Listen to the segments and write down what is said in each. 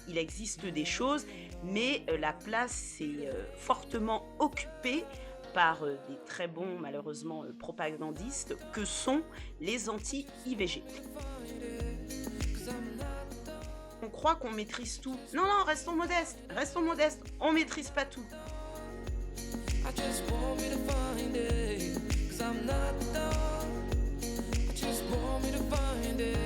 il existe des choses, mais la place est fortement occupée par des très bons, malheureusement, propagandistes que sont les anti-IVG. On croit qu'on maîtrise tout. Non, non, restons modestes, on maîtrise pas tout. I just want me to find it, 'cause I'm not done. I just want me to find it.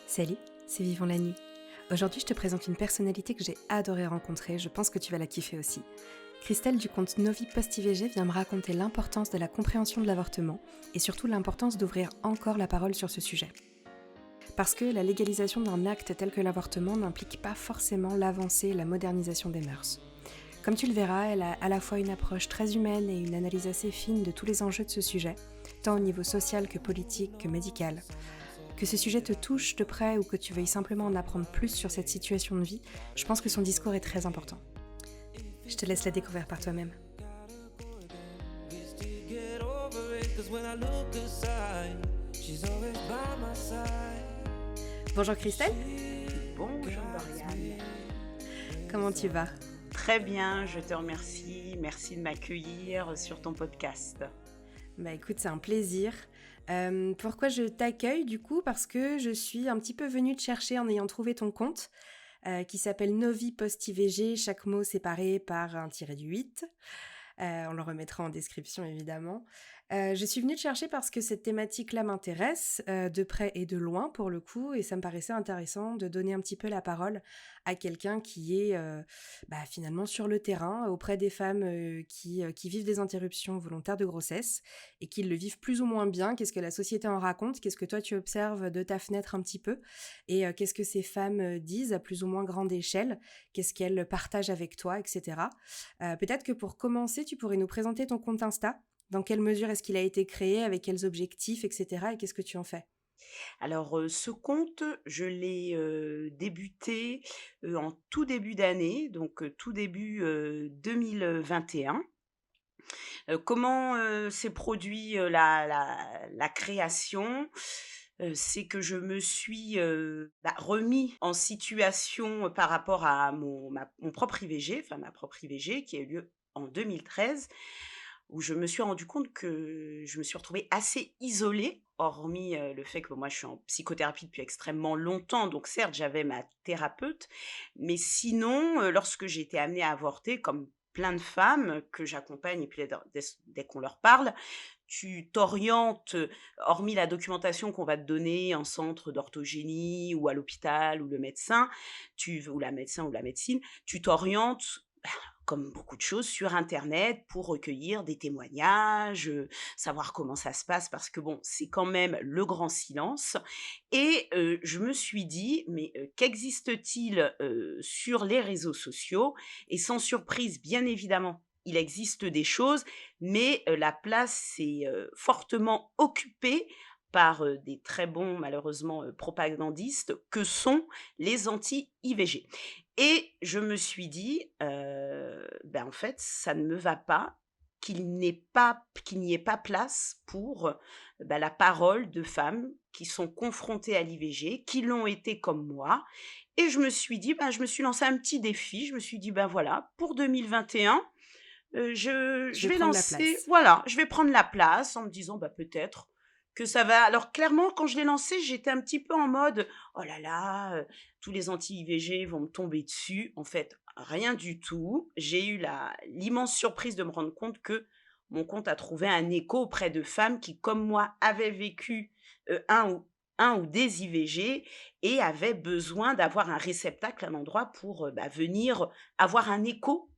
Salut, c'est Vivons la nuit. Aujourd'hui, je te présente une personnalité que j'ai adoré rencontrer, je pense que tu vas la kiffer aussi. Christelle du compte Novi Post-IVG vient me raconter l'importance de la compréhension de l'avortement et surtout l'importance d'ouvrir encore la parole sur ce sujet. Parce que la légalisation d'un acte tel que l'avortement n'implique pas forcément l'avancée et la modernisation des mœurs. Comme tu le verras, elle a à la fois une approche très humaine et une analyse assez fine de tous les enjeux de ce sujet, tant au niveau social que politique que médical. Que ce sujet te touche de près ou que tu veuilles simplement en apprendre plus sur cette situation de vie, je pense que son discours est très important. Je te laisse la découvrir par toi-même. Wish to get over it, 'cause when I look aside, she's always by my side. Bonjour Christelle, Bonjour Doriane. comment tu vas ? Très bien, je te remercie. Merci de m'accueillir sur ton podcast. Bah écoute, c'est un plaisir. Pourquoi je t'accueille du coup ? Parce que je suis un petit peu venue te chercher en ayant trouvé ton compte qui s'appelle Novi Post-IVG, chaque mot séparé par un tiré du 8. On le remettra en description évidemment. Je suis venue te chercher parce que cette thématique-là m'intéresse, de près et de loin pour le coup, et ça me paraissait intéressant de donner un petit peu la parole à quelqu'un qui est finalement sur le terrain auprès des femmes qui vivent des interruptions volontaires de grossesse et qui le vivent plus ou moins bien. Qu'est-ce que la société en raconte ? Qu'est-ce que toi tu observes de ta fenêtre un petit peu ? Et qu'est-ce que ces femmes disent à plus ou moins grande échelle ? Qu'est-ce qu'elles partagent avec toi, etc. Peut-être que pour commencer, tu pourrais nous présenter ton compte Insta. Dans quelle mesure est-ce qu'il a été créé, avec quels objectifs, etc. Et qu'est-ce que tu en fais ? Alors, ce conte, je l'ai débuté en tout début d'année, donc tout début 2021. Comment s'est produit la création? C'est que je me suis remis en situation par rapport à mon propre IVG, enfin ma propre IVG qui a eu lieu en 2013, où je me suis rendu compte que je me suis retrouvée assez isolée, hormis le fait que moi je suis en psychothérapie depuis extrêmement longtemps, donc certes j'avais ma thérapeute, mais sinon, lorsque j'ai été amenée à avorter, comme plein de femmes que j'accompagne et puis dès qu'on leur parle, tu t'orientes, hormis la documentation qu'on va te donner en centre d'orthogénie ou à l'hôpital ou le médecin, ou la médecin ou la médecine, tu t'orientes comme beaucoup de choses, sur internet pour recueillir des témoignages, savoir comment ça se passe parce que bon, c'est quand même le grand silence et je me suis dit: «Mais, qu'existe-t-il, sur les réseaux sociaux?» Et sans surprise, bien évidemment, il existe des choses, mais la place est, fortement occupée par, des très bons, malheureusement, propagandistes que sont les anti-IVG. Et je me suis dit, en fait, ça ne me va pas qu'il n'y ait pas place pour, la parole de femmes qui sont confrontées à l'IVG, qui l'ont été comme moi. Et je me suis dit, je me suis lancé un petit défi. Je me suis dit: «Ben, voilà, pour 2021, Je je vais vais prendre la lancer place. voilà, je vais prendre la place», en me disant: «Bah, peut-être que ça va». Alors clairement, quand je l'ai lancé, j'étais un petit peu en mode: «Oh là là, tous les anti-IVG vont me tomber dessus». En fait, rien du tout. J'ai eu la l'immense surprise de me rendre compte que mon compte a trouvé un écho auprès de femmes qui, comme moi, avaient vécu, un ou des IVG et avaient besoin d'avoir un réceptacle, un endroit pour, venir avoir un écho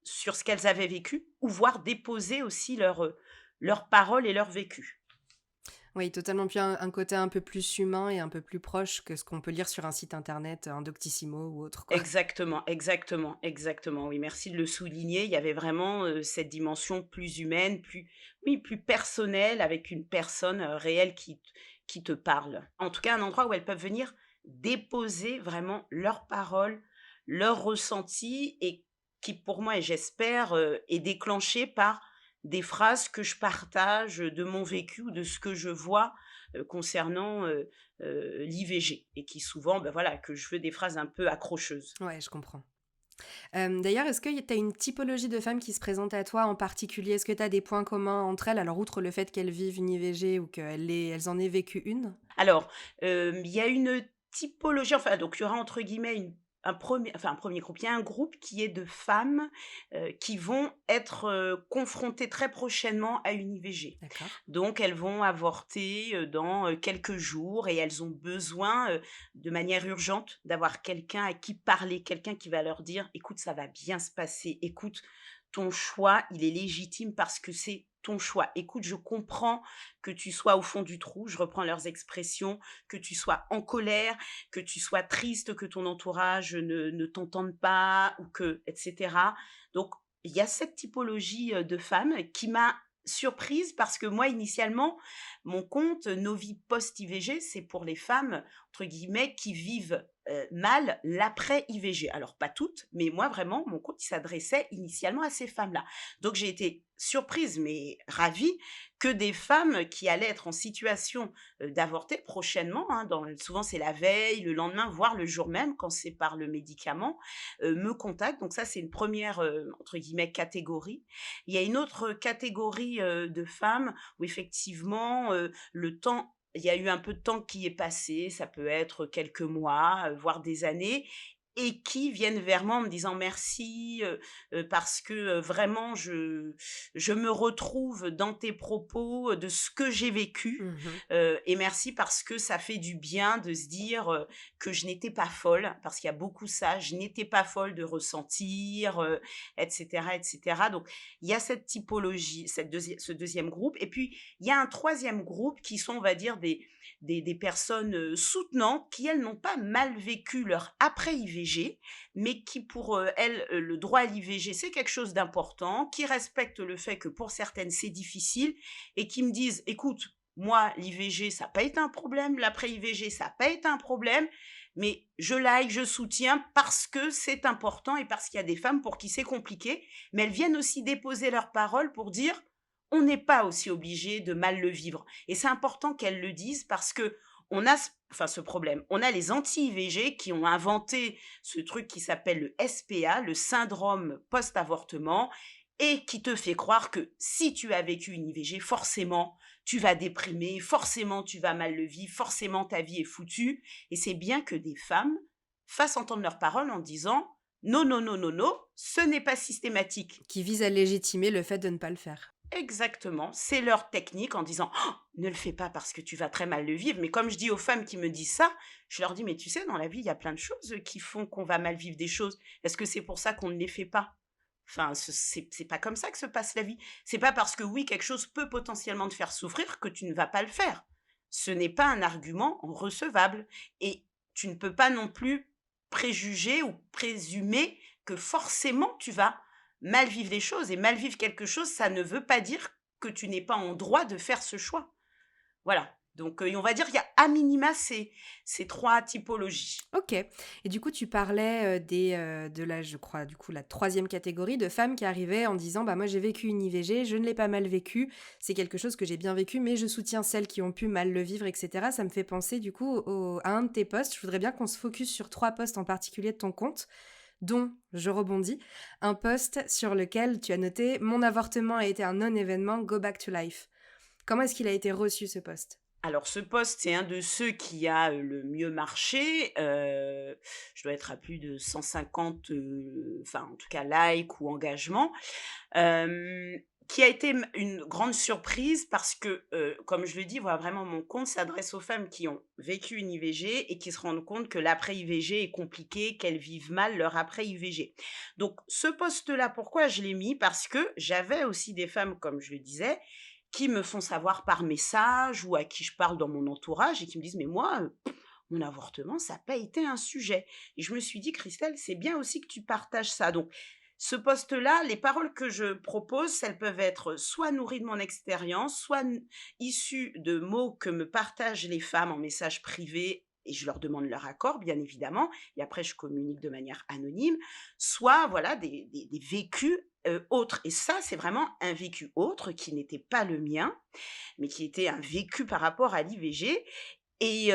sur ce qu'elles avaient vécu ou voir déposer aussi leurs paroles et leur vécu. Oui, totalement. Puis un côté un peu plus humain et un peu plus proche que ce qu'on peut lire sur un site internet, un Doctissimo ou autre, quoi. Exactement, exactement, exactement. Oui, merci de le souligner. Il y avait vraiment, cette dimension plus humaine, plus personnelle avec une personne, réelle qui te parle. En tout cas, un endroit où elles peuvent venir déposer vraiment leurs paroles, leurs ressentis et qui pour moi et j'espère, est déclenché par des phrases que je partage de mon vécu ou de ce que je vois, concernant, l'IVG et qui souvent, ben, voilà, que je veux des phrases un peu accrocheuses. Ouais, je comprends. D'ailleurs, est-ce que tu as une typologie de femmes qui se présente à toi en particulier? Est-ce que tu as des points communs entre elles? Alors, outre le fait qu'elles vivent une IVG ou elles en aient vécu une? Alors, il y a une typologie, enfin donc il y aura entre guillemets un premier groupe. Il y a un groupe qui est de femmes, qui vont être, confrontées très prochainement à une IVG. D'accord. Donc elles vont avorter, dans, quelques jours et elles ont besoin, de manière urgente d'avoir quelqu'un à qui parler, quelqu'un qui va leur dire: «Écoute, ça va bien se passer. Écoute, ton choix, il est légitime parce que c'est ton choix. Écoute, je comprends que tu sois au fond du trou», je reprends leurs expressions, «que tu sois en colère, que tu sois triste, que ton entourage ne t'entende pas ou que» et cetera. Donc il y a cette typologie, de femmes qui m'a surprise parce que moi, initialement, mon compte Novi Post IVG, c'est pour les femmes, entre guillemets, qui vivent, mal l'après IVG. Alors pas toutes, mais moi vraiment, mon compte, il s'adressait initialement à ces femmes-là. Donc j'ai été surprise, mais ravie que des femmes qui allaient être en situation, d'avorter prochainement, hein, souvent c'est la veille, le lendemain, voire le jour même quand c'est par le médicament, me contactent. Donc ça, c'est une première entre guillemets «catégorie». Il y a une autre catégorie, de femmes où effectivement, le temps il y a eu un peu de temps qui est passé, ça peut être quelques mois, voire des années et qui viennent vers moi en me disant: «Merci, parce que, vraiment je me retrouve dans tes propos, de ce que j'ai vécu, Mmh. et merci parce que ça fait du bien de se dire, que je n'étais pas folle». Parce qu'il y a beaucoup ça, je n'étais pas folle de ressentir, et cetera et cetera. Donc il y a cette typologie, ce deuxième groupe et puis il y a un troisième groupe qui sont, on va dire, des personnes, soutenantes qui, elles, n'ont pas mal vécu leur après IVG, mais qui pour, elles, le droit à l'IVG, c'est quelque chose d'important, qui respectent le fait que pour certaines, c'est difficile et qui me disent: «Écoute, moi, l'IVG, ça a pas été un problème, l'après IVG, ça a pas été un problème, mais je like, je soutiens parce que c'est important et parce qu'il y a des femmes pour qui c'est compliqué». Mais elles viennent aussi déposer leurs paroles pour dire: «On n'est pas aussi obligé de mal le vivre». Et c'est important qu'elles le disent parce que on a ce problème. On a les anti-IVG qui ont inventé ce truc qui s'appelle le SPA, le syndrome post-avortement, et qui te fait croire que si tu as vécu une IVG, forcément, tu vas déprimer, forcément, tu vas mal le vivre, forcément, ta vie est foutue. Et c'est bien que des femmes fassent entendre leurs paroles en disant: «Non, non, non, non, non, ce n'est pas systématique». Qui vise à légitimer le fait de ne pas le faire. Exactement, c'est leur technique en disant: «Oh, ne le fais pas parce que tu vas très mal le vivre». Mais comme je dis aux femmes qui me disent ça, je leur dis: «Mais tu sais, dans la vie, il y a plein de choses qui font qu'on va mal vivre des choses. Est-ce que c'est pour ça qu'on ne les fait pas? Enfin, c'est pas comme ça que se passe la vie. C'est pas parce que oui, quelque chose peut potentiellement te faire souffrir que tu ne vas pas le faire. Ce n'est pas un argument recevable et tu ne peux pas non plus préjuger ou présumer que forcément tu vas mal vivre les choses et mal vivre quelque chose, ça ne veut pas dire que tu n'es pas en droit de faire ce choix». Voilà, donc on va dire qu'il y a à minima ces 3 typologies. OK, et du coup, tu parlais, de la je crois, du coup, la troisième catégorie de femmes qui arrivaient en disant: «Bah, moi, j'ai vécu une IVG, je ne l'ai pas mal vécu. C'est quelque chose que j'ai bien vécu, mais je soutiens celles qui ont pu mal le vivre» et cetera. Ça me fait penser, du coup, à un de tes posts. Je voudrais bien qu'on se focus sur 3 posts en particulier de ton compte, dont, je rebondis, un post sur lequel tu as noté: «Mon avortement a été un non-événement, go back to life». Comment est-ce qu'il a été reçu, ce post? Alors ce post, c'est un de ceux qui a, le mieux marché, je dois être à plus de 150, enfin en tout cas likes ou engagements, qui a été une grande surprise parce que, comme je le dis, voilà, vraiment mon compte s'adresse aux femmes qui ont vécu une IVG et qui se rendent compte que l'après IVG est compliqué, qu'elles vivent mal leur après IVG. Donc ce post-là, pourquoi je l'ai mis? Parce que j'avais aussi des femmes, comme je le disais, qui me font savoir par message ou à qui je parle dans mon entourage et qui me disent: «Mais moi, mon avortement, ça a pas été un sujet». Et je me suis dit: «Christelle, c'est bien aussi que tu partages ça». Donc ce post-là, les paroles que je propose, elles peuvent être soit nourries de mon expérience, soit issues de mots que me partagent les femmes en message privé et je leur demande leur accord, bien évidemment, et après je communique de manière anonyme, soit voilà des vécus autre et ça, c'est vraiment un vécu autre qui n'était pas le mien, mais qui était un vécu par rapport à l'IVG et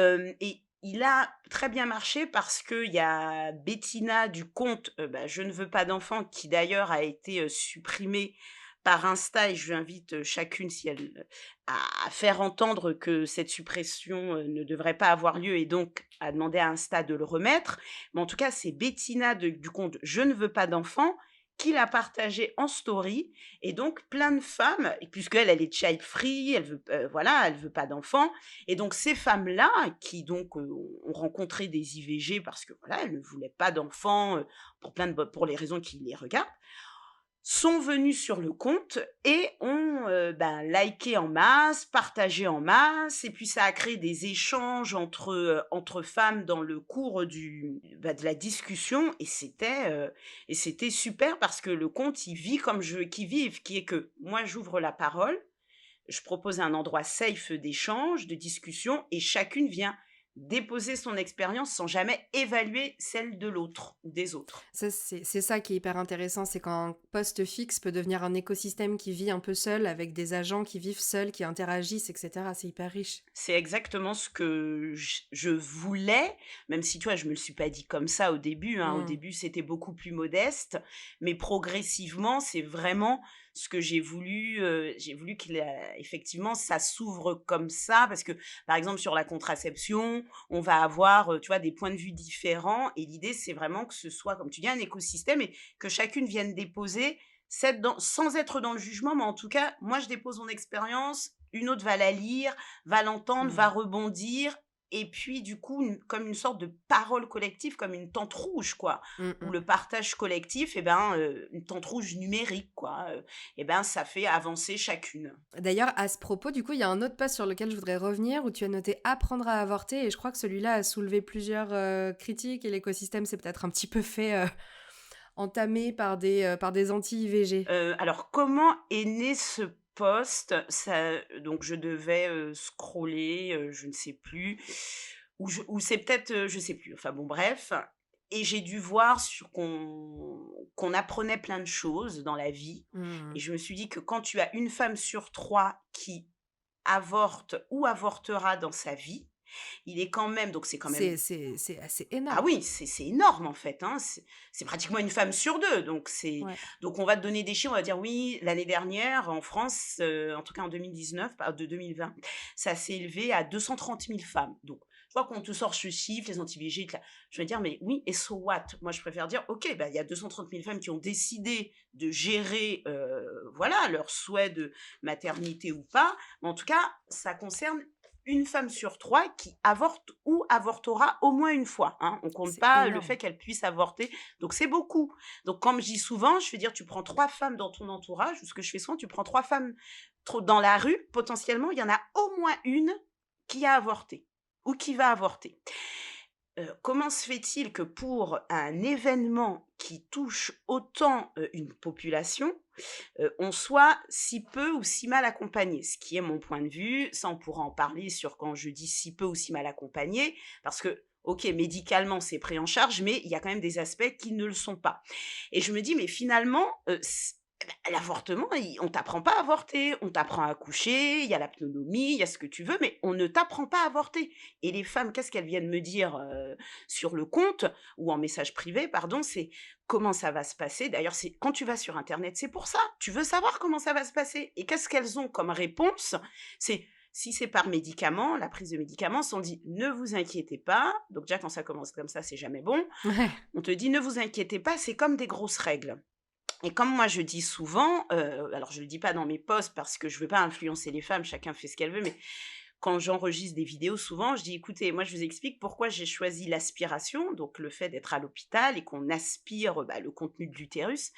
il a très bien marché parce qu'il y a Bettina du compte, Je ne veux pas d'enfant qui d'ailleurs a été, supprimé par Insta et je lui invite, chacune si elle, à faire entendre que cette suppression, ne devrait pas avoir lieu et donc à demander à Insta de le remettre. Mais en tout cas, c'est Bettina du compte Je ne veux pas d'enfant qui l'a partagé en story et donc plein de femmes et puisqu'elle, elle est child free, elle veut, voilà, elle veut pas d'enfant et donc ces femmes-là qui donc, ont rencontré des IVG parce que voilà, elles ne voulaient pas d'enfants, pour les raisons qui les regardent, sont venus sur le compte et ont, liké en masse, partagé en masse et puis ça a créé des échanges entre femmes dans le cours de la discussion et c'était super parce que le compte, il vit comme je veux qu'il vive, qui est que moi j'ouvre la parole, je propose un endroit safe d'échange, de discussion et chacune vient déposer son expérience sans jamais évaluer celle de l'autre ou des autres. Ça, c'est ça qui est hyper intéressant, c'est quand un poste fixe peut devenir un écosystème qui vit un peu seul, avec des agents qui vivent seuls, qui interagissent, etc. C'est hyper riche. C'est exactement ce que je voulais, même si, tu vois, je me le suis pas dit comme ça au début, hein. Au Mm. début, c'était beaucoup plus modeste, mais progressivement, c'est vraiment ce que j'ai voulu effectivement, ça s'ouvre comme ça parce que, par exemple, sur la contraception, on va avoir, tu vois, des points de vue différents et l'idée, c'est vraiment que ce soit, comme tu dis, un écosystème et que chacune vienne déposer sans être dans le jugement, mais en tout cas, moi, je dépose mon expérience, une autre va la lire, va l'entendre, va Mm. rebondir et puis du coup, comme une sorte de parole collective, comme une tente rouge quoi, Mm, où mm. le partage collectif une tente rouge numérique quoi, ça fait avancer chacune. D'ailleurs, à ce propos, du coup, il y a un autre post sur lequel je voudrais revenir où tu as noté apprendre à avorter et je crois que celui-là a soulevé plusieurs critiques et l'écosystème s'est peut-être un petit peu fait entamer par des anti-IVG. Alors comment est né ce post? Ça donc je devais, scroller, je ne sais plus, ou c'est peut-être, je sais plus, enfin bon bref et j'ai dû voir qu'on apprenait plein de choses dans la vie et Mm. je me suis dit que quand tu as une femme sur 3 qui avorte ou avortera dans sa vie, il est quand même donc c'est quand même C'est assez ah énorme. oui, c'est énorme en fait, hein. C'est pratiquement une femme sur 2, Ouais. donc on va te donner des chiffres, on va dire: «Oui, l'année dernière en France, en tout cas en 2019, de 2020, ça s'est élevé à 230 000 femmes». Donc je vois qu'on te sort ce chiffre, les anti-IVG, je vais dire: «Mais oui et so what?» Moi je préfère dire: «OK, il y a 230 000 femmes qui ont décidé de gérer, voilà, leur souhait de maternité ou pas, mais en tout cas, ça concerne une femme sur 3 qui avorte ou avortera au moins une fois, hein. On compte C'est pas le énorme. fait qu'elle puisse avorter, donc c'est beaucoup. Donc comme je dis souvent, je veux dire, tu prends 3 femmes dans ton entourage, ou ce que je fais souvent, tu prends 3 femmes dans la rue, potentiellement, il y en a au moins une qui a avorté ou qui va avorter. Comment se fait-il que pour un événement qui touche autant, une population, on soit si peu ou si mal accompagné? Ce qui est mon point de vue, ça on pourra en parler sur quand je dis si peu ou si mal accompagné, parce que, OK, médicalement c'est pris en charge, mais il y a quand même des aspects qui ne le sont pas. Et je me dis: «Mais finalement, l'avortement, on t'apprend pas à avorter, on t'apprend à accoucher, il y a la pneumonie, il y a ce que tu veux, mais on ne t'apprend pas à avorter». Et les femmes, qu'est-ce qu'elles viennent me dire, sur le compte ou en message privé, pardon, c'est: «Comment ça va se passer?» D'ailleurs, c'est quand tu vas sur internet, c'est pour ça. Tu veux savoir comment ça va se passer et qu'est-ce qu'elles ont comme réponse? C'est si c'est par médicament, la prise de médicaments, on dit: «Ne vous inquiétez pas». Donc déjà quand ça commence comme ça, c'est jamais bon. Ouais. On te dit: «Ne vous inquiétez pas, c'est comme des grosses règles». Et comme moi je dis souvent, alors je le dis pas dans mes posts parce que je veux pas influencer les femmes, chacun fait ce qu'elle veut, mais quand j'enregistre des vidéos souvent, je dis: «Écoutez, moi je vous explique pourquoi j'ai choisi l'aspiration», donc le fait d'être à l'hôpital et qu'on aspire, le contenu de l'utérus,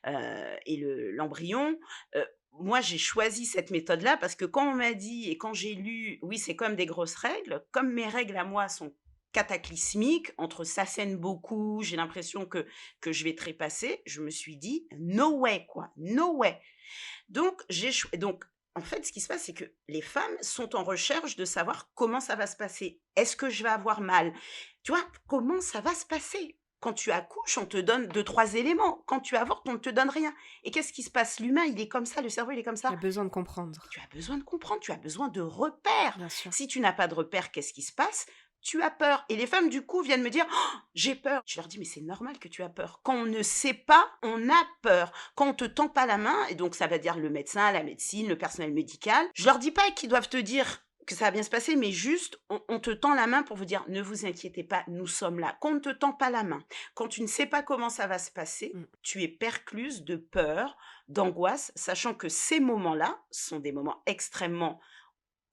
et l'embryon. Moi j'ai choisi cette méthode-là parce que quand on m'a dit et quand j'ai lu: «Oui, c'est comme des grosses règles», comme mes règles à moi sont cataclysmiques, entre ça saigne beaucoup, j'ai l'impression que je vais trépasser, je me suis dit: «No way quoi, no way». Donc en fait, ce qui se passe, c'est que les femmes sont en recherche de savoir comment ça va se passer. Est-ce que je vais avoir mal? Tu vois? Comment ça va se passer? Quand tu accouches, on te donne 2-3 éléments. Quand tu avortes, on ne te donne rien. Et qu'est-ce qui se passe? L'humain, il est comme ça, le cerveau, il est comme Il y ça. a besoin de comprendre, Tu as besoin de comprendre, tu as besoin de repères. bien sûr. Si tu n'as pas de repères, qu'est-ce qui se passe? Tu as peur. Et les femmes, du coup, viennent me dire: «Oh, j'ai peur». Je leur dis: «Mais c'est normal que tu as peur. Quand on ne sait pas, on a peur. Quand on te tend pas la main», et donc ça va dire le médecin, la médecine, le personnel médical. Je leur dis pas qu'ils doivent te dire que ça va bien se passer, mais juste, on te tend la main pour vous dire: «Ne vous inquiétez pas, nous sommes là». Quand on ne te tend pas la main, quand tu ne sais pas comment ça va se passer, Mmh. tu es percluse de peur, d'angoisse, sachant que ces moments-là sont des moments extrêmement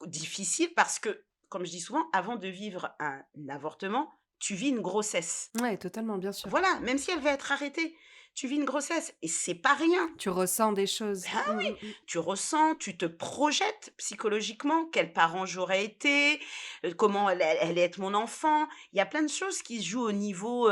difficiles parce que, comme je dis souvent, avant de vivre un avortement, tu vis une grossesse. Ouais, totalement, bien sûr. Voilà, même si elle va être arrêtée, tu vis une grossesse et c'est pas rien. Tu ressens des choses. Ah oui, tu ressens, tu te projettes psychologiquement, quels parents j'aurais été, comment elle allait être mon enfant. Il y a plein de choses qui se jouent au niveau,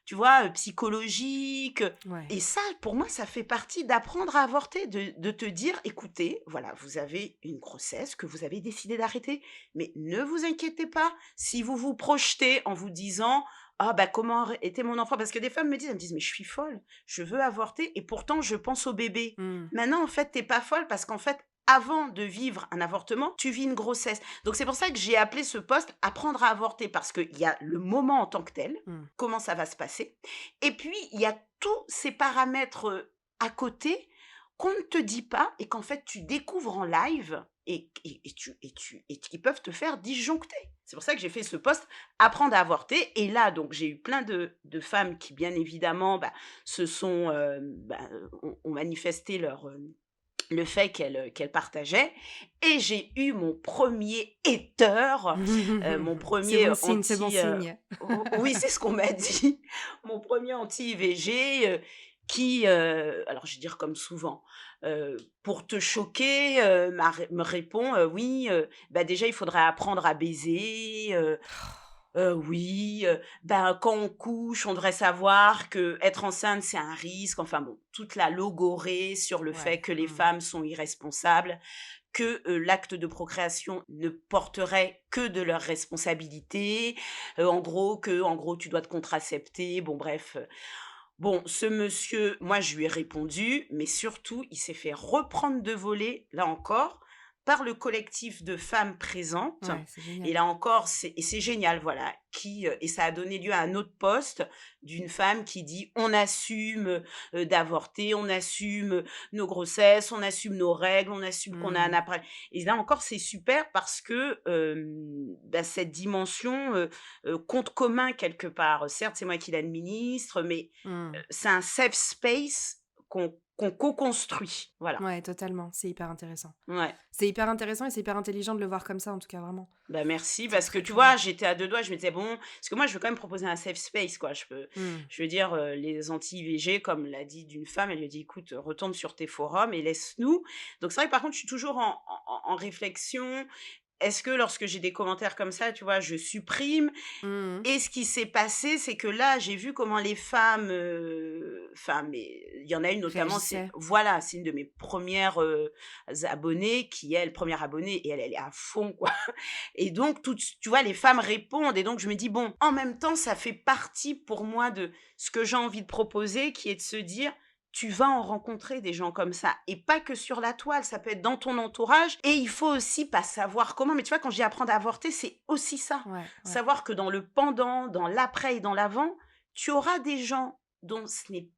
tu vois, psychologique, Ouais. et ça, pour moi, ça fait partie d'apprendre à avorter, de te dire: «Écoutez, voilà, vous avez une grossesse que vous avez décidé d'arrêter, mais ne vous inquiétez pas, si vous vous projetez en vous disant: "Ah bah, comment aurait été mon enfant?"» Parce que des femmes me disent, elles me disent: «Mais je suis folle, je veux avorter et pourtant je pense au bébé». Mmh. Maintenant, en fait, tu pas folle parce qu'en fait, avant de vivre un avortement, tu vis une grossesse. Donc c'est pour ça que j'ai appelé ce poste «Apprendre à avorter» parce qu'il y a le moment en tant que tel, Mmh. comment ça va se passer, et puis il y a tous ces paramètres, à côté qu'on ne te dit pas et qu'en fait tu découvres en live et qui peuvent te faire disjoncter. C'est pour ça que j'ai fait ce poste «Apprendre à avorter», et là donc j'ai eu plein de femmes qui bien évidemment, bah, se sont, ont manifesté le fait qu'elles partageaient, et j'ai eu mon premier hater, mon C'est premier bon signe, c'est bon anti, signe. oui, c'est ce qu'on m'a dit, mon premier anti-IVG, qui, alors je vais dire comme souvent, pour te choquer, me répond, «Oui, bah, déjà il faudrait apprendre à baiser, oui, ben, quand on couche, on devrait savoir que être enceinte, c'est un risque». Enfin bon, toute la logorée sur le fait Ouais. que les Mmh. femmes sont irresponsables, que, l'acte de procréation ne porterait que de leur responsabilité, en gros, tu dois te contracepter, bon bref, bon, ce monsieur, moi je lui ai répondu, mais surtout, il s'est fait reprendre de volée, là encore, par le collectif de femmes présentes. Ouais, c'est Et génial. là encore, c'est génial, voilà, et ça a donné lieu à un autre post d'une femme qui dit: «On assume, d'avorter, on assume, nos grossesses, on assume nos règles, on assume qu'on a un Mmh. après», et là encore, c'est super parce que, bah, cette dimension, compte commun quelque part. Certes, c'est moi qui l'administre, mais Mmh. c'est un safe space qu'on co-construit. Voilà. Ouais, totalement. C'est hyper intéressant. Ouais. C'est hyper intéressant et c'est hyper intelligent de le voir comme ça, en tout cas, vraiment. Bah, merci C'est parce que très, tu très vois, bien. j'étais à 2 doigts, je me disais: «Bon», parce que moi, je veux quand même proposer un safe space, quoi. Mmh. Je veux dire, les anti-IVG, comme l'a dit d'une femme, elle lui a dit: «Écoute, retourne sur tes forums et laisse-nous». Donc c'est vrai que par contre, je suis toujours en réflexion. Est-ce que lorsque j'ai des commentaires comme ça, tu vois, je supprime? Mmh mh. Et ce qui s'est passé, c'est que là, j'ai vu comment les femmes, enfin, mais il y en a une notamment, c'est Réagissait. voilà, c'est une de mes premières abonnées qui, elle, première abonnée, et elle est à fond, quoi. Et donc toutes tu vois, les femmes répondent, et donc je me dis: «Bon, en même temps, ça fait partie pour moi de ce que j'ai envie de proposer, qui est de se dire: "Tu vas en rencontrer des gens comme ça", et pas que sur la toile, ça peut être dans ton entourage, et il faut aussi pas savoir comment, mais tu vois, quand je dis apprendre à avorter, c'est aussi ça. Ouais, ouais. Savoir que dans le pendant, dans l'après et dans l'avant, tu auras des gens dont ce n'est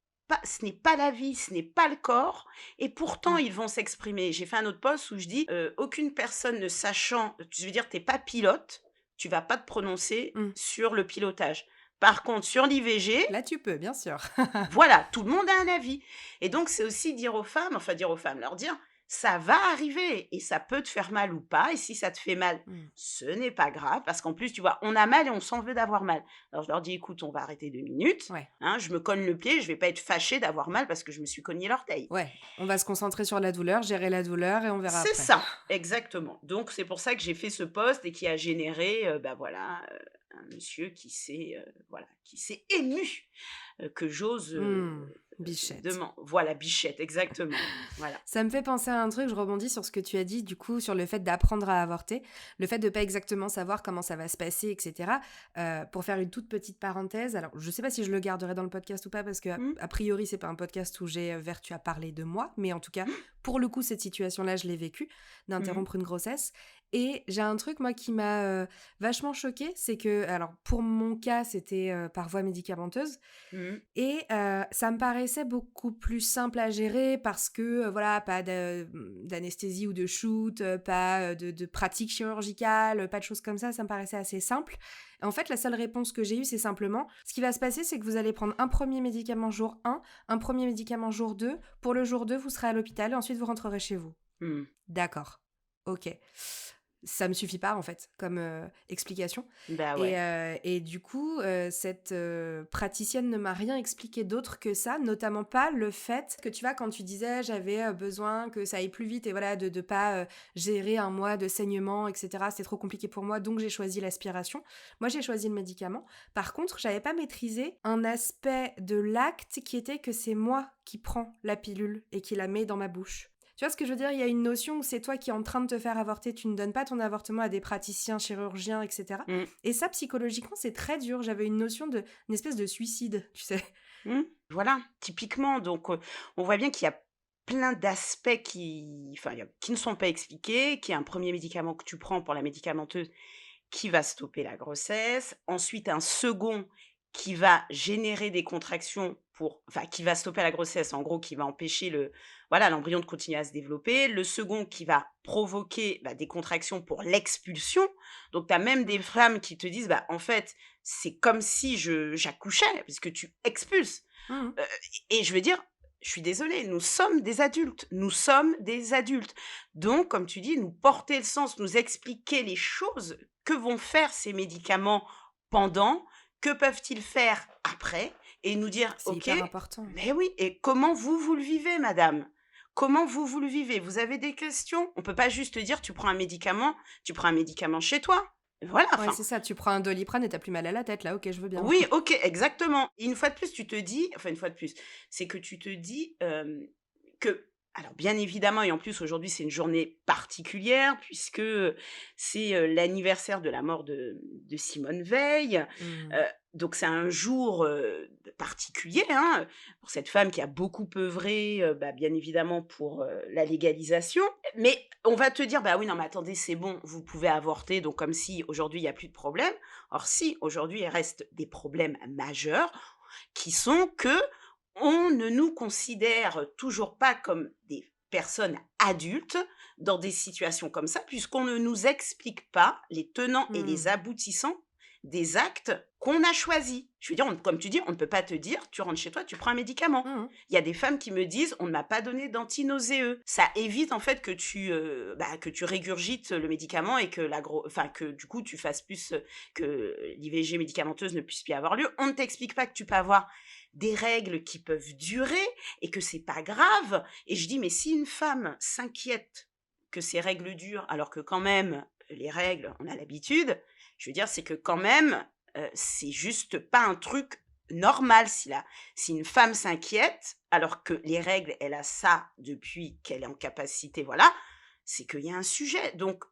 pas la vie, ce n'est pas le corps, et pourtant Mmh. ils vont s'exprimer. J'ai fait un autre post où je dis: «Aucune personne ne sachant», je veux dire, tu pas pilote, tu vas pas te prononcer Mmh. sur le pilotage. Par contre, sur l'IVG, Là, tu peux, bien sûr. voilà, tout le monde a un avis, et donc c'est aussi dire aux femmes, enfin dire aux femmes, leur dire: «Ça va arriver et ça peut te faire mal ou pas, et si ça te fait mal, Mmh. ce n'est pas grave», parce qu'en plus, tu vois, on a mal et on s'en veut d'avoir mal. Alors je leur dis: «Écoute, on va arrêter 2 minutes, Ouais, hein, je me cogne le pied, je vais pas être fâchée d'avoir mal parce que je me suis cogné l'orteil». ouais. On va se concentrer sur la douleur, gérer la douleur et on verra C'est après. ça, exactement. Donc c'est pour ça que j'ai fait ce post et qui a généré, bah, voilà, un monsieur qui s'est, voilà, qui s'est ému, que j'ose, Mmh. Bichette. Voilà, bichette, exactement. Voilà. Ça me fait penser à un truc, je rebondis sur ce que tu as dit, du coup, sur le fait d'apprendre à avorter, le fait de pas exactement savoir comment ça va se passer, etc. Pour faire une toute petite parenthèse, alors je sais pas si je le garderai dans le podcast ou pas, parce que Mmh. a priori, c'est pas un podcast où j'ai vertu à parler de moi, mais en tout cas, pour le coup, cette situation-là, je l'ai vécue, Mmh. d'interrompre une grossesse. Et j'ai un truc, moi, qui m'a vachement choquée, c'est que, alors, pour mon cas, c'était par voie médicamenteuse. Mmh. Et ça me paraissait beaucoup plus simple à gérer parce que, voilà, pas d'anesthésie ou de shoot, pas de pratique chirurgicale, pas de choses comme ça me paraissait assez simple. En fait, la seule réponse que j'ai eue, c'est simplement, ce qui va se passer, c'est que vous allez prendre un premier médicament jour 1, un premier médicament jour 2. Pour le jour 2, vous serez à l'hôpital et ensuite vous rentrerez chez vous. Mmh. D'accord. Ok. Ça me suffit pas, en fait, comme explication. Bah, Et, ouais. et du coup, cette praticienne ne m'a rien expliqué d'autre que ça, notamment pas le fait que, tu vois, quand tu disais j'avais besoin que ça aille plus vite et voilà, de pas gérer un mois de saignement, etc. C'était trop compliqué pour moi, donc j'ai choisi l'aspiration. Moi, j'ai choisi le médicament. Par contre, j'avais pas maîtrisé un aspect de l'acte qui était que c'est moi qui prends la pilule et qui la mets dans ma bouche. Tu vois ce que je veux dire? Il y a une notion où c'est toi qui es en train de te faire avorter, tu ne donnes pas ton avortement à des praticiens, chirurgiens, etc. Mmh. Et ça, psychologiquement, c'est très dur. J'avais une notion une espèce de suicide, tu sais. Mmh. Voilà, typiquement, donc on voit bien qu'il y a plein d'aspects qui ne sont pas expliqués, qu'il y a un premier médicament que tu prends pour la médicamenteuse qui va stopper la grossesse, ensuite un second qui va générer des contractions qui va stopper la grossesse, en gros, qui va empêcher l'embryon de continuer à se développer, le second qui va provoquer, des contractions pour l'expulsion. Donc tu as même des Mmh. femmes qui te disent: «Bah, en fait, c'est comme si j'accouchais puisque tu expulses». Mmh. Heu et je veux dire, je suis désolée, nous sommes des adultes, nous sommes des adultes. Donc comme tu dis, nous porter le sens, nous expliquer les choses, que vont faire ces médicaments pendant, que peuvent-ils faire après et nous dire: C'est «OK, hyper important. mais oui et comment vous le vivez madame? Comment vous le vivez? Vous avez des questions?» On peut pas juste dire: tu prends un médicament chez toi». Voilà, Ouais, enfin c'est ça. Tu prends un Doliprane et t'as plus mal à la tête, là. Ok, je veux bien. oui, OK, exactement. Et une fois de plus, tu te dis une fois de plus, c'est que tu te dis, que alors bien évidemment et en plus aujourd'hui c'est une journée particulière puisque, c'est, l'anniversaire de la mort de Simone Veil, Mmh. donc c'est un jour, particulier, hein, pour cette femme qui a beaucoup œuvré, bien évidemment pour, la légalisation. Mais on va te dire: «Bah oui, non mais attendez, c'est bon, vous pouvez avorter», donc comme si aujourd'hui il y a plus de problème. Or si, aujourd'hui il reste des problèmes majeurs qui sont que on ne nous considère toujours pas comme des personnes adultes dans des situations comme ça, puisqu'on ne nous explique pas les tenants et les Mmh. aboutissants des actes qu'on a choisis. Je veux dire, comme tu dis, on ne peut pas te dire, tu rentres chez toi, tu prends un médicament. Mmh. Il y a des femmes qui me disent, on ne m'a pas donné d'antinauséeux. Ça évite en fait que tu régurgites le médicament et que du coup tu fasses plus que l'IVG médicamenteuse ne puisse plus avoir lieu. On ne t'explique pas que tu peux avoir des règles qui peuvent durer et que c'est pas grave. Et je dis, mais si une femme s'inquiète que ces règles durent, alors que quand même, les règles, on a l'habitude, je veux dire, c'est que quand même, c'est juste pas un truc normal. Si une femme s'inquiète, alors que les règles, elle a ça depuis qu'elle est en capacité, voilà, c'est qu'il y a un sujet. Donc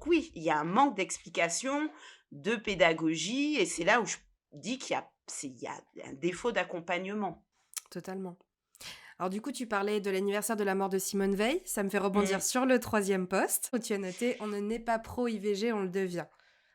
oui, il y a un manque d'explication, de pédagogie, et c'est là où je dis il y a un défaut d'accompagnement. Totalement. Alors du coup, tu parlais de l'anniversaire de la mort de Simone Veil. Ça me fait rebondir Mmh, sur le troisième post où tu as noté «On ne naît pas pro-IVG, on le devient».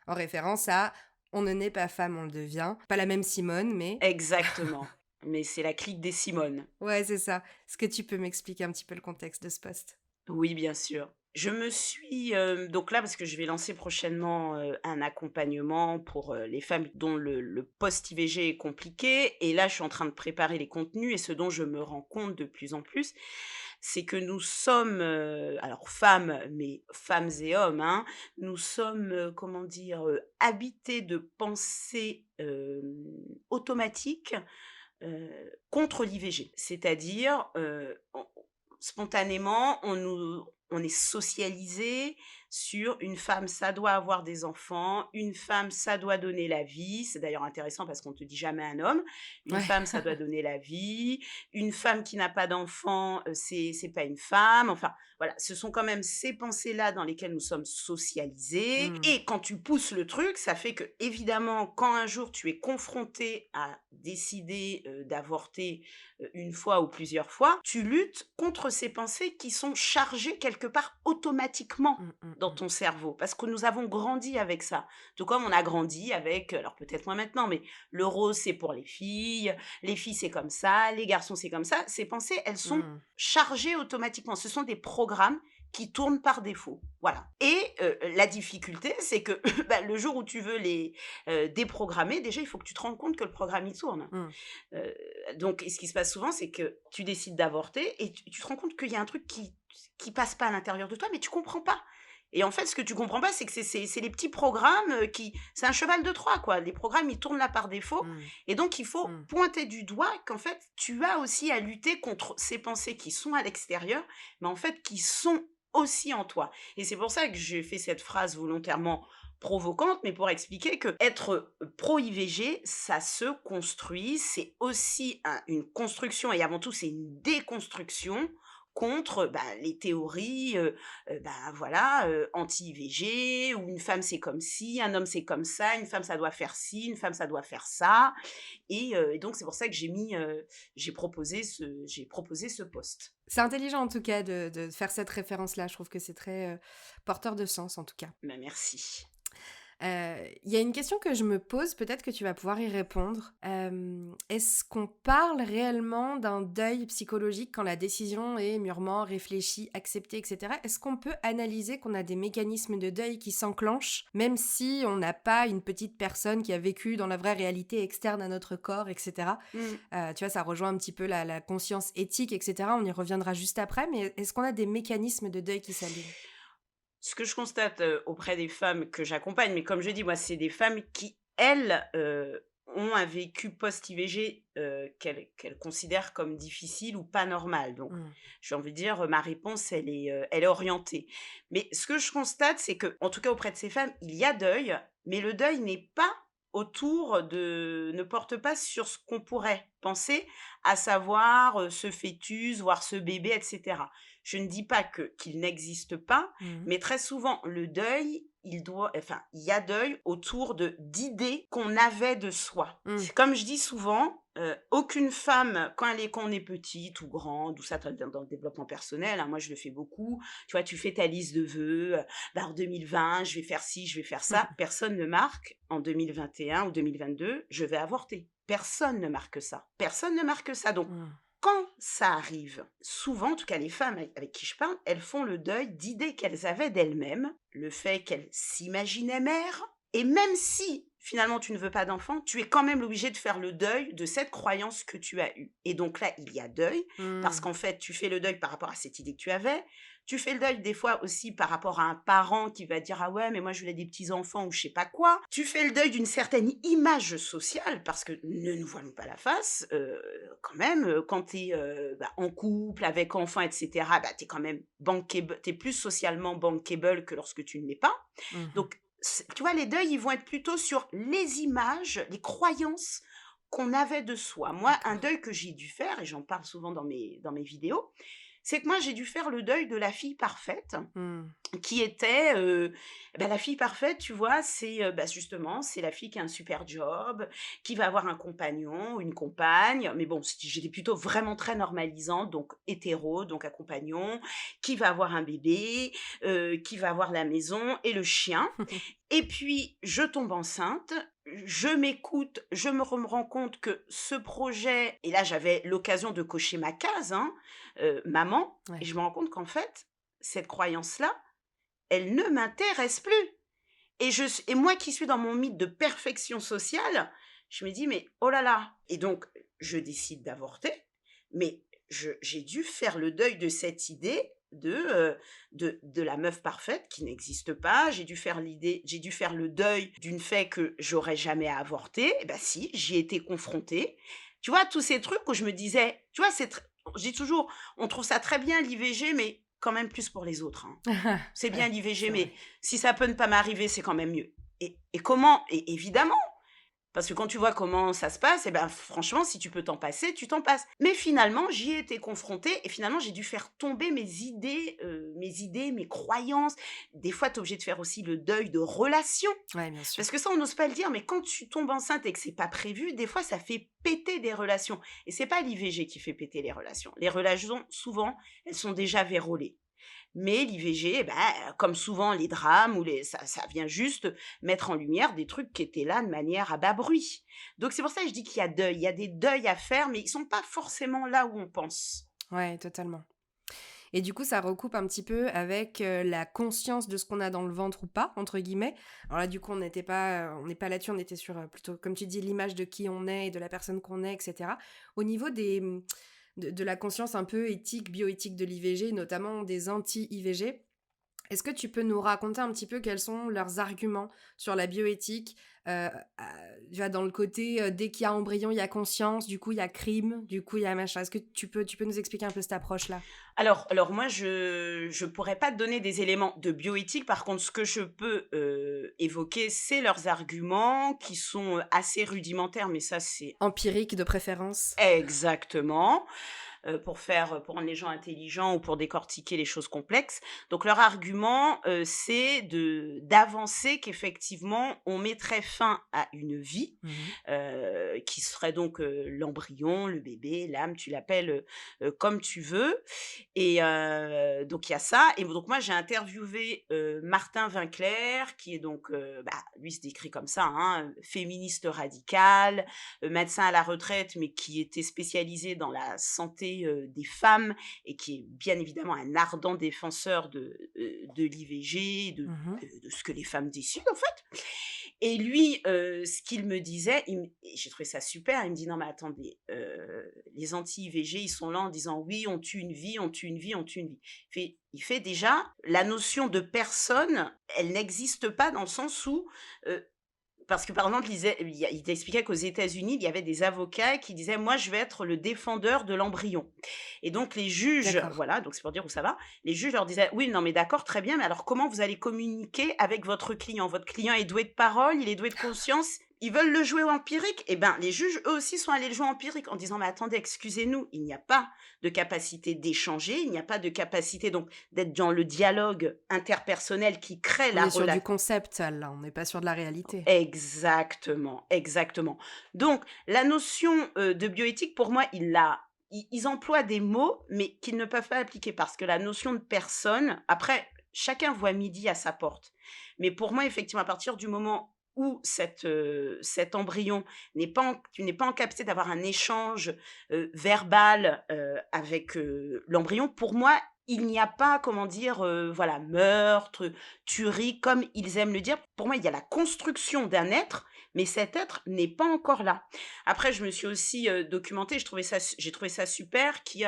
En référence à «On ne naît pas femme, on le devient». Pas la même Simone, mais... exactement. Mais c'est la clique des Simone. Ouais, c'est ça. Est-ce que tu peux m'expliquer un petit peu le contexte de ce post? Oui, bien sûr. Je me suis, donc là, parce que je vais lancer prochainement, un accompagnement pour, les femmes dont le post-IVG est compliqué, et là, je suis en train de préparer les contenus, et ce dont je me rends compte de plus en plus, c'est que nous sommes, alors femmes, mais femmes et hommes, hein, nous sommes, comment dire? Habités de pensées, automatiques, contre l'IVG. C'est-à-dire, on spontanément, on est socialisé sur une femme, ça doit avoir des enfants, une femme, ça doit donner la vie. C'est d'ailleurs intéressant parce qu'on te dit jamais un homme. Une Ouais. femme, ça doit donner la vie. Une femme qui n'a pas d'enfant, c'est pas une femme. Enfin, voilà, ce sont quand même ces pensées-là dans lesquelles nous sommes socialisés. Mmh. Et quand tu pousses le truc, ça fait que, évidemment, quand un jour tu es confronté à décider d'avorter une fois ou plusieurs fois, tu luttes contre ces pensées qui sont chargées quelque part automatiquement Mmh, mmh, dans mmh. ton cerveau, parce que nous avons grandi avec ça. Tout comme on a grandi avec, alors peut-être moins maintenant, mais le rose c'est pour les filles c'est comme ça, les garçons c'est comme ça. Ces pensées, elles sont Mmh. chargées automatiquement. Ce sont des programmes qui tournent par défaut. Voilà. Et la difficulté, c'est que bah, le jour où tu veux les déprogrammer, déjà, il faut que tu te rendes compte que le programme, il tourne. Mmh. Euh, donc, et ce qui se passe souvent, c'est que tu décides d'avorter et tu te rends compte qu'il y a un truc qui passe pas à l'intérieur de toi, mais tu comprends pas. Et en fait, ce que tu comprends pas, c'est que c'est les petits programmes qui... C'est un cheval de Troie, quoi. Les programmes, ils tournent là par défaut. Mmh. Et donc, il faut Mmh. pointer du doigt qu'en fait, tu as aussi à lutter contre ces pensées qui sont à l'extérieur, mais en fait, qui sont aussi en toi. Et c'est pour ça que j'ai fait cette phrase volontairement provocante, mais pour expliquer que être pro-IVG, ça se construit, c'est aussi une construction, et avant tout, c'est une déconstruction contre les théories voilà, anti-IVG, où une femme c'est comme ci, un homme c'est comme ça, une femme ça doit faire ci, une femme ça doit faire ça. Et donc c'est pour ça que j'ai proposé ce post. C'est intelligent en tout cas de faire cette référence-là. Je trouve que c'est très porteur de sens en tout cas. Ben, merci. Il y a une question que je me pose, peut-être que tu vas pouvoir y répondre. Est-ce qu'on parle réellement d'un deuil psychologique quand la décision est mûrement réfléchie, acceptée, etc. Est-ce qu'on peut analyser qu'on a des mécanismes de deuil qui s'enclenchent, même si on n'a pas une petite personne qui a vécu dans la vraie réalité externe à notre corps, etc. Mm. Tu vois, ça rejoint un petit peu la conscience éthique, etc. On y reviendra juste après, mais est-ce qu'on a des mécanismes de deuil qui s'allument? Ce que je constate auprès des femmes que j'accompagne, mais comme je dis, moi, c'est des femmes qui, elles, ont un vécu post-IVG qu'elles considèrent comme difficile ou pas normal. Donc, Mmh. j'ai envie de dire, ma réponse, elle est orientée. Mais ce que je constate, c'est que, en tout cas auprès de ces femmes, il y a deuil, mais le deuil n'est pas ne porte pas sur ce qu'on pourrait penser, à savoir ce fœtus, voire ce bébé, etc. Je ne dis pas qu'il n'existe pas, Mmh. mais très souvent, le deuil, il y a deuil autour d'idées qu'on avait de soi. Mmh. C'est comme je dis souvent, aucune femme, quand on est petite ou grande, ou ça dans le développement personnel, hein, moi je le fais beaucoup, tu vois, tu fais ta liste de vœux, en 2020, je vais faire ci, je vais faire ça. Personne ne marque en 2021 ou 2022, je vais avorter. Personne ne marque ça. Personne ne marque ça. Donc, Mmh. quand ça arrive, souvent, en tout cas les femmes avec qui je parle, elles font le deuil d'idées qu'elles avaient d'elles-mêmes, le fait qu'elles s'imaginaient mères, et même si finalement tu ne veux pas d'enfant, tu es quand même obligé de faire le deuil de cette croyance que tu as eue. Et donc là, il y a deuil, parce Mmh. qu'en fait, tu fais le deuil par rapport à cette idée que tu avais, tu fais le deuil des fois aussi par rapport à un parent qui va dire ah ouais mais moi je voulais des petits enfants ou je sais pas quoi. Tu fais le deuil d'une certaine image sociale parce que ne nous voilons pas la face. Quand même quand t'es en couple avec enfants etc. T'es quand même bankable, t'es plus socialement bankable que lorsque tu ne l'es pas. Mmh. Donc tu vois les deuils ils vont être plutôt sur les images, les croyances qu'on avait de soi. Moi un D'accord. deuil que j'ai dû faire et j'en parle souvent dans mes vidéos c'est que moi, j'ai dû faire le deuil de la fille parfaite, Mmh. qui était, la fille parfaite, tu vois, c'est, justement, c'est la fille qui a un super job, qui va avoir un compagnon ou une compagne, mais bon, j'étais plutôt vraiment très normalisante, donc hétéro, donc un compagnon, qui va avoir un bébé, qui va avoir la maison et le chien. Et puis, je tombe enceinte, je m'écoute, me rends compte que ce projet, et là j'avais l'occasion de cocher ma case, hein, maman, et Ouais. je me rends compte qu'en fait, cette croyance-là, elle ne m'intéresse plus. Et moi qui suis dans mon mythe de perfection sociale, je me dis, mais oh là là. Et donc, je décide d'avorter, mais j'ai dû faire le deuil de cette idée de la meuf parfaite qui n'existe pas. J'ai dû faire le deuil d'une fait que j'aurais jamais à avorter. Et ben si, j'y ai été confrontée. Tu vois, tous ces trucs où je me disais, tu vois, je dis toujours, on trouve ça très bien l'IVG, mais quand même plus pour les autres, hein. C'est bien Ouais, l'IVG, c'est mais vrai. si ça peut ne pas m'arriver, c'est quand même mieux. Et comment? Et évidemment, parce que quand tu vois comment ça se passe, eh ben, franchement, si tu peux t'en passer, tu t'en passes. Mais finalement, j'y ai été confrontée et finalement, j'ai dû faire tomber mes idées, mes croyances. Des fois, tu es obligé de faire aussi le deuil de relations. Ouais, bien sûr. Parce que ça, on n'ose pas le dire, mais quand tu tombes enceinte et que c'est pas prévu, des fois, ça fait péter des relations. Et c'est pas l'IVG qui fait péter les relations. Les relations, souvent, elles sont déjà vérolées. Mais l'IVG, eh ben, comme souvent les drames ou ça vient juste mettre en lumière des trucs qui étaient là de manière à bas bruit. Donc c'est pour ça que je dis qu'il y a deuil. Il y a des deuils à faire, mais ils sont pas forcément là où on pense. Ouais, totalement. Et du coup, ça recoupe un petit peu avec, la conscience de ce qu'on a dans le ventre ou pas, entre guillemets. Alors là, du coup, on n'est pas là-dessus, on était sur, plutôt, comme tu dis, l'image de qui on est et de la personne qu'on est et cetera. Au niveau de la conscience un peu éthique, bioéthique de l'IVG, notamment des anti-IVG, est-ce que tu peux nous raconter un petit peu quels sont leurs arguments sur la bioéthique? Tu vois, dans le côté, dès qu'il y a embryon, il y a conscience, du coup, il y a crime, du coup, il y a machin. Est-ce que tu peux nous expliquer un peu cette approche-là? Alors moi, je pourrais pas te donner des éléments de bioéthique. Par contre, ce que je peux évoquer, c'est leurs arguments qui sont assez rudimentaires, mais ça, c'est Empirique de préférence? exactement. Pour rendre les gens intelligents ou pour décortiquer les choses complexes. Donc leur argument, c'est d'avancer qu'effectivement, on mettrait fin à une vie, Mmh. qui serait donc, l'embryon, le bébé, l'âme, tu l'appelles, comme tu veux et donc il y a ça et donc moi j'ai interviewé, Martin Winkler qui est donc, lui il se décrit comme ça, hein, féministe radical, médecin à la retraite, mais qui était spécialisé dans la santé, des femmes et qui est bien évidemment un ardent défenseur de l'IVG, Mmh. de ce que les femmes décident, en fait. Et lui, ce qu'il me disait, et j'ai trouvé ça super, il me dit: «Non mais attendez, les anti-IVG, ils sont là en disant: "Oui, on tue une vie, on tue une vie, on tue une vie"». Il fait déjà la notion de personne, elle n'existe pas dans le sens où, parce que par exemple, il t'expliquait qu'aux États-Unis, il y avait des avocats qui disaient: «Moi, je vais être le défendeur de l'embryon» et donc les juges, D'accord. voilà, donc c'est pour dire où ça va, les juges leur disaient: «Oui, non, mais d'accord, très bien, mais alors comment vous allez communiquer avec votre client? Votre client est doué de parole, il est doué de conscience, ils veulent le jouer au empirique?» Et ben, les juges, eux aussi, sont allés le jouer au empirique en disant: «Mais attendez, excusez-nous, il n'y a pas de capacité d'échanger, il n'y a pas de capacité donc d'être dans le dialogue interpersonnel qui crée On la est sur du relation.» concept là, on n'est pas sur de la réalité. Exactement, exactement. Donc la notion, de bioéthique pour moi, ils emploient des mots, mais qu'ils ne peuvent pas appliquer parce que la notion de personne après chacun voit midi à sa porte. Mais pour moi, effectivement, à partir du moment où cet embryon tu n'es pas en capacité d'avoir un échange, verbal, avec, l'embryon, pour moi, il n'y a pas, comment dire, voilà, meurtre, tuerie, comme ils aiment le dire. Pour moi, il y a la construction d'un être, mais cet être n'est pas encore là. Après, je me suis aussi, documentée, j'ai trouvé ça super, qui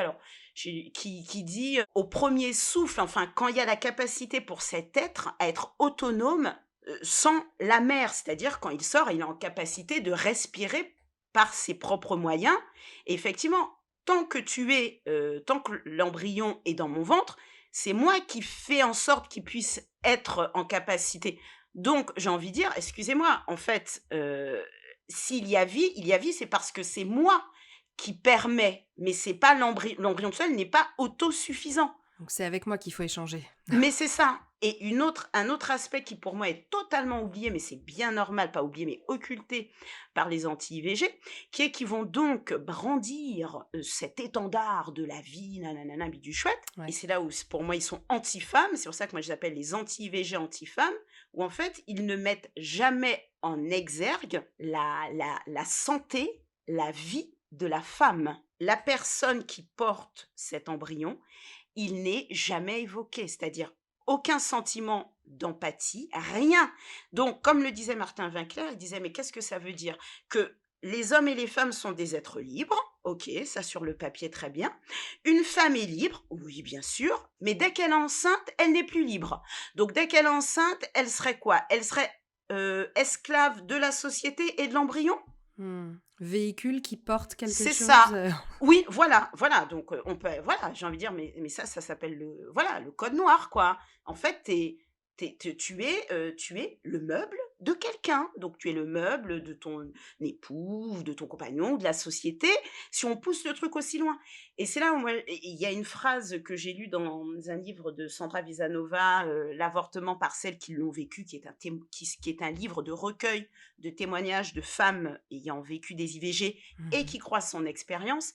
dit, au premier souffle, enfin, quand il y a la capacité pour cet être à être autonome, sans la mère. C'est-à-dire quand il sort, il est en capacité de respirer par ses propres moyens et effectivement, tant que l'embryon est dans mon ventre, c'est moi qui fais en sorte qu'il puisse être en capacité. Donc j'ai envie de dire: «Excusez-moi, en fait, s'il y a vie, il y a vie, c'est parce que c'est moi qui permets, mais c'est pas l'embryon seul n'est pas autosuffisant». Donc c'est avec moi qu'il faut échanger. Mais c'est ça et un autre aspect qui pour moi est totalement oublié, mais c'est bien normal, pas oublié, mais occulté par les anti-IVG, qui est qu'ils vont donc brandir, cet étendard de la vie, nananana biduchouette et Ouais. c'est là où pour moi ils sont anti-femmes, c'est pour ça que moi je les appelle les anti-IVG anti-femmes, où en fait ils ne mettent jamais en exergue la santé, la vie de la femme. La personne qui porte cet embryon, il n'est jamais évoqué, c'est-à-dire aucun sentiment d'empathie, rien. Donc, comme le disait Martin Winkler, il disait: «Mais qu'est-ce que ça veut dire? Que les hommes et les femmes sont des êtres libres, OK, ça sur le papier très bien. Une femme est libre, oui bien sûr, mais dès qu'elle est enceinte, elle n'est plus libre. Donc dès qu'elle est enceinte, elle serait quoi? Elle serait, esclave de la société et de l'embryon?» Mmh. Véhicule qui porte quelque C'est chose, ça. Oui, voilà, donc on peut voilà, j'ai envie de dire, mais ça s'appelle le voilà, le code noir, quoi. En fait, tu es le meuble de quelqu'un. Donc tu es le meuble de ton époux ou de ton compagnon ou de la société, si on pousse le truc aussi loin. Et c'est là où moi il y a une phrase que j'ai lue dans un livre de Sandra Visanova, «L'avortement par celles qui l'ont vécu», qui est qui est un livre de recueil de témoignages de femmes ayant vécu des IVG et Mmh. qui croise son expérience.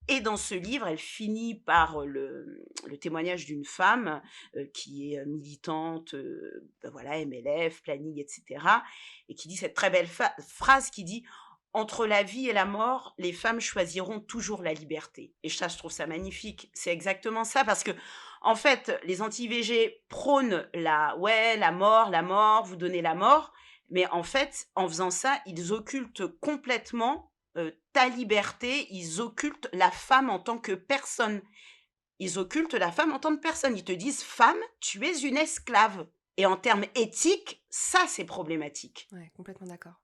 Et dans ce livre, elle finit par le témoignage d'une femme qui est militante, ben voilà, MLF, planning, etc. Et qui dit cette très belle phrase qui dit: «Entre la vie et la mort, les femmes choisiront toujours la liberté». Et ça, je trouve ça magnifique. C'est exactement ça, parce que en fait, les anti-IVG prônent ouais, la mort, vous donnez la mort. Mais en fait, en faisant ça, ils occultent complètement ta liberté, ils occultent la femme en tant que personne. Ils occultent la femme en tant que personne. Ils te disent: «Femme, tu es une esclave», et en termes éthiques, ça, c'est problématique. Ouais, complètement d'accord.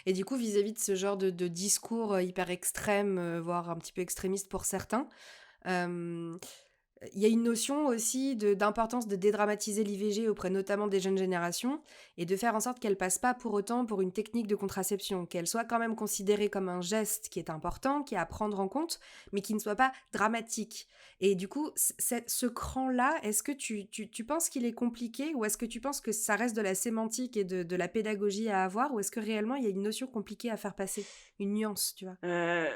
Et du coup, vis-à-vis de ce genre de discours, hyper extrême, voire un petit peu extrémiste pour certains, hem il y a une notion aussi d'importance de dédramatiser l'IVG auprès notamment des jeunes générations et de faire en sorte qu'elle passe pas pour autant pour une technique de contraception, qu'elle soit quand même considérée comme un geste qui est important, qui est à prendre en compte, mais qui ne soit pas dramatique. Et du coup, ce cran-là, est-ce que tu penses qu'il est compliqué ou est-ce que tu penses que ça reste de la sémantique et de la pédagogie à avoir ou est-ce que réellement il y a une notion compliquée à faire passer? Une nuance, tu vois? Heu,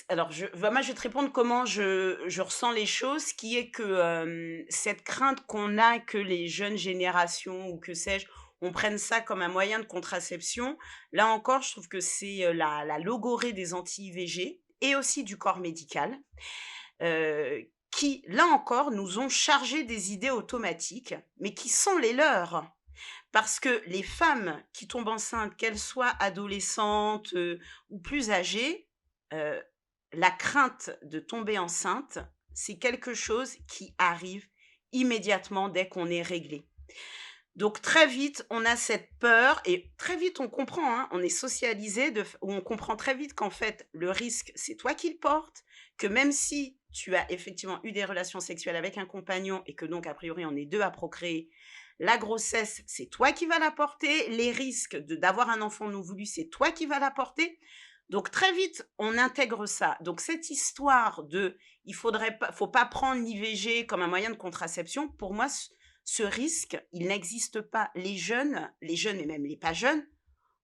alors moi, je vais te répondre comment je ressens les choses, qui est que, cette crainte qu'on a que les jeunes générations ou que sais-je, on prenne ça comme un moyen de contraception, là encore, je trouve que c'est, la logorrhée des anti-IVG et aussi du corps médical, qui, là encore, nous ont chargés des idées automatiques, mais qui sont les leurs. Parce que les femmes qui tombent enceintes, qu'elles soient adolescentes, ou plus âgées, heu, la crainte de tomber enceinte, c'est quelque chose qui arrive immédiatement dès qu'on est réglé. Donc très vite, on a cette peur et très vite on comprend, hein, on est socialisé on comprend très vite qu'en fait, le risque, c'est toi qui le portes, que même si tu as effectivement eu des relations sexuelles avec un compagnon et que donc a priori on est 2 à procréer, la grossesse, c'est toi qui vas la porter, les risques d'avoir un enfant non voulu, c'est toi qui vas la porter. Donc très vite, on intègre ça. Donc cette histoire de faut pas prendre l'IVG comme un moyen de contraception, pour moi, ce risque, il n'existe pas. Les jeunes et même les pas jeunes,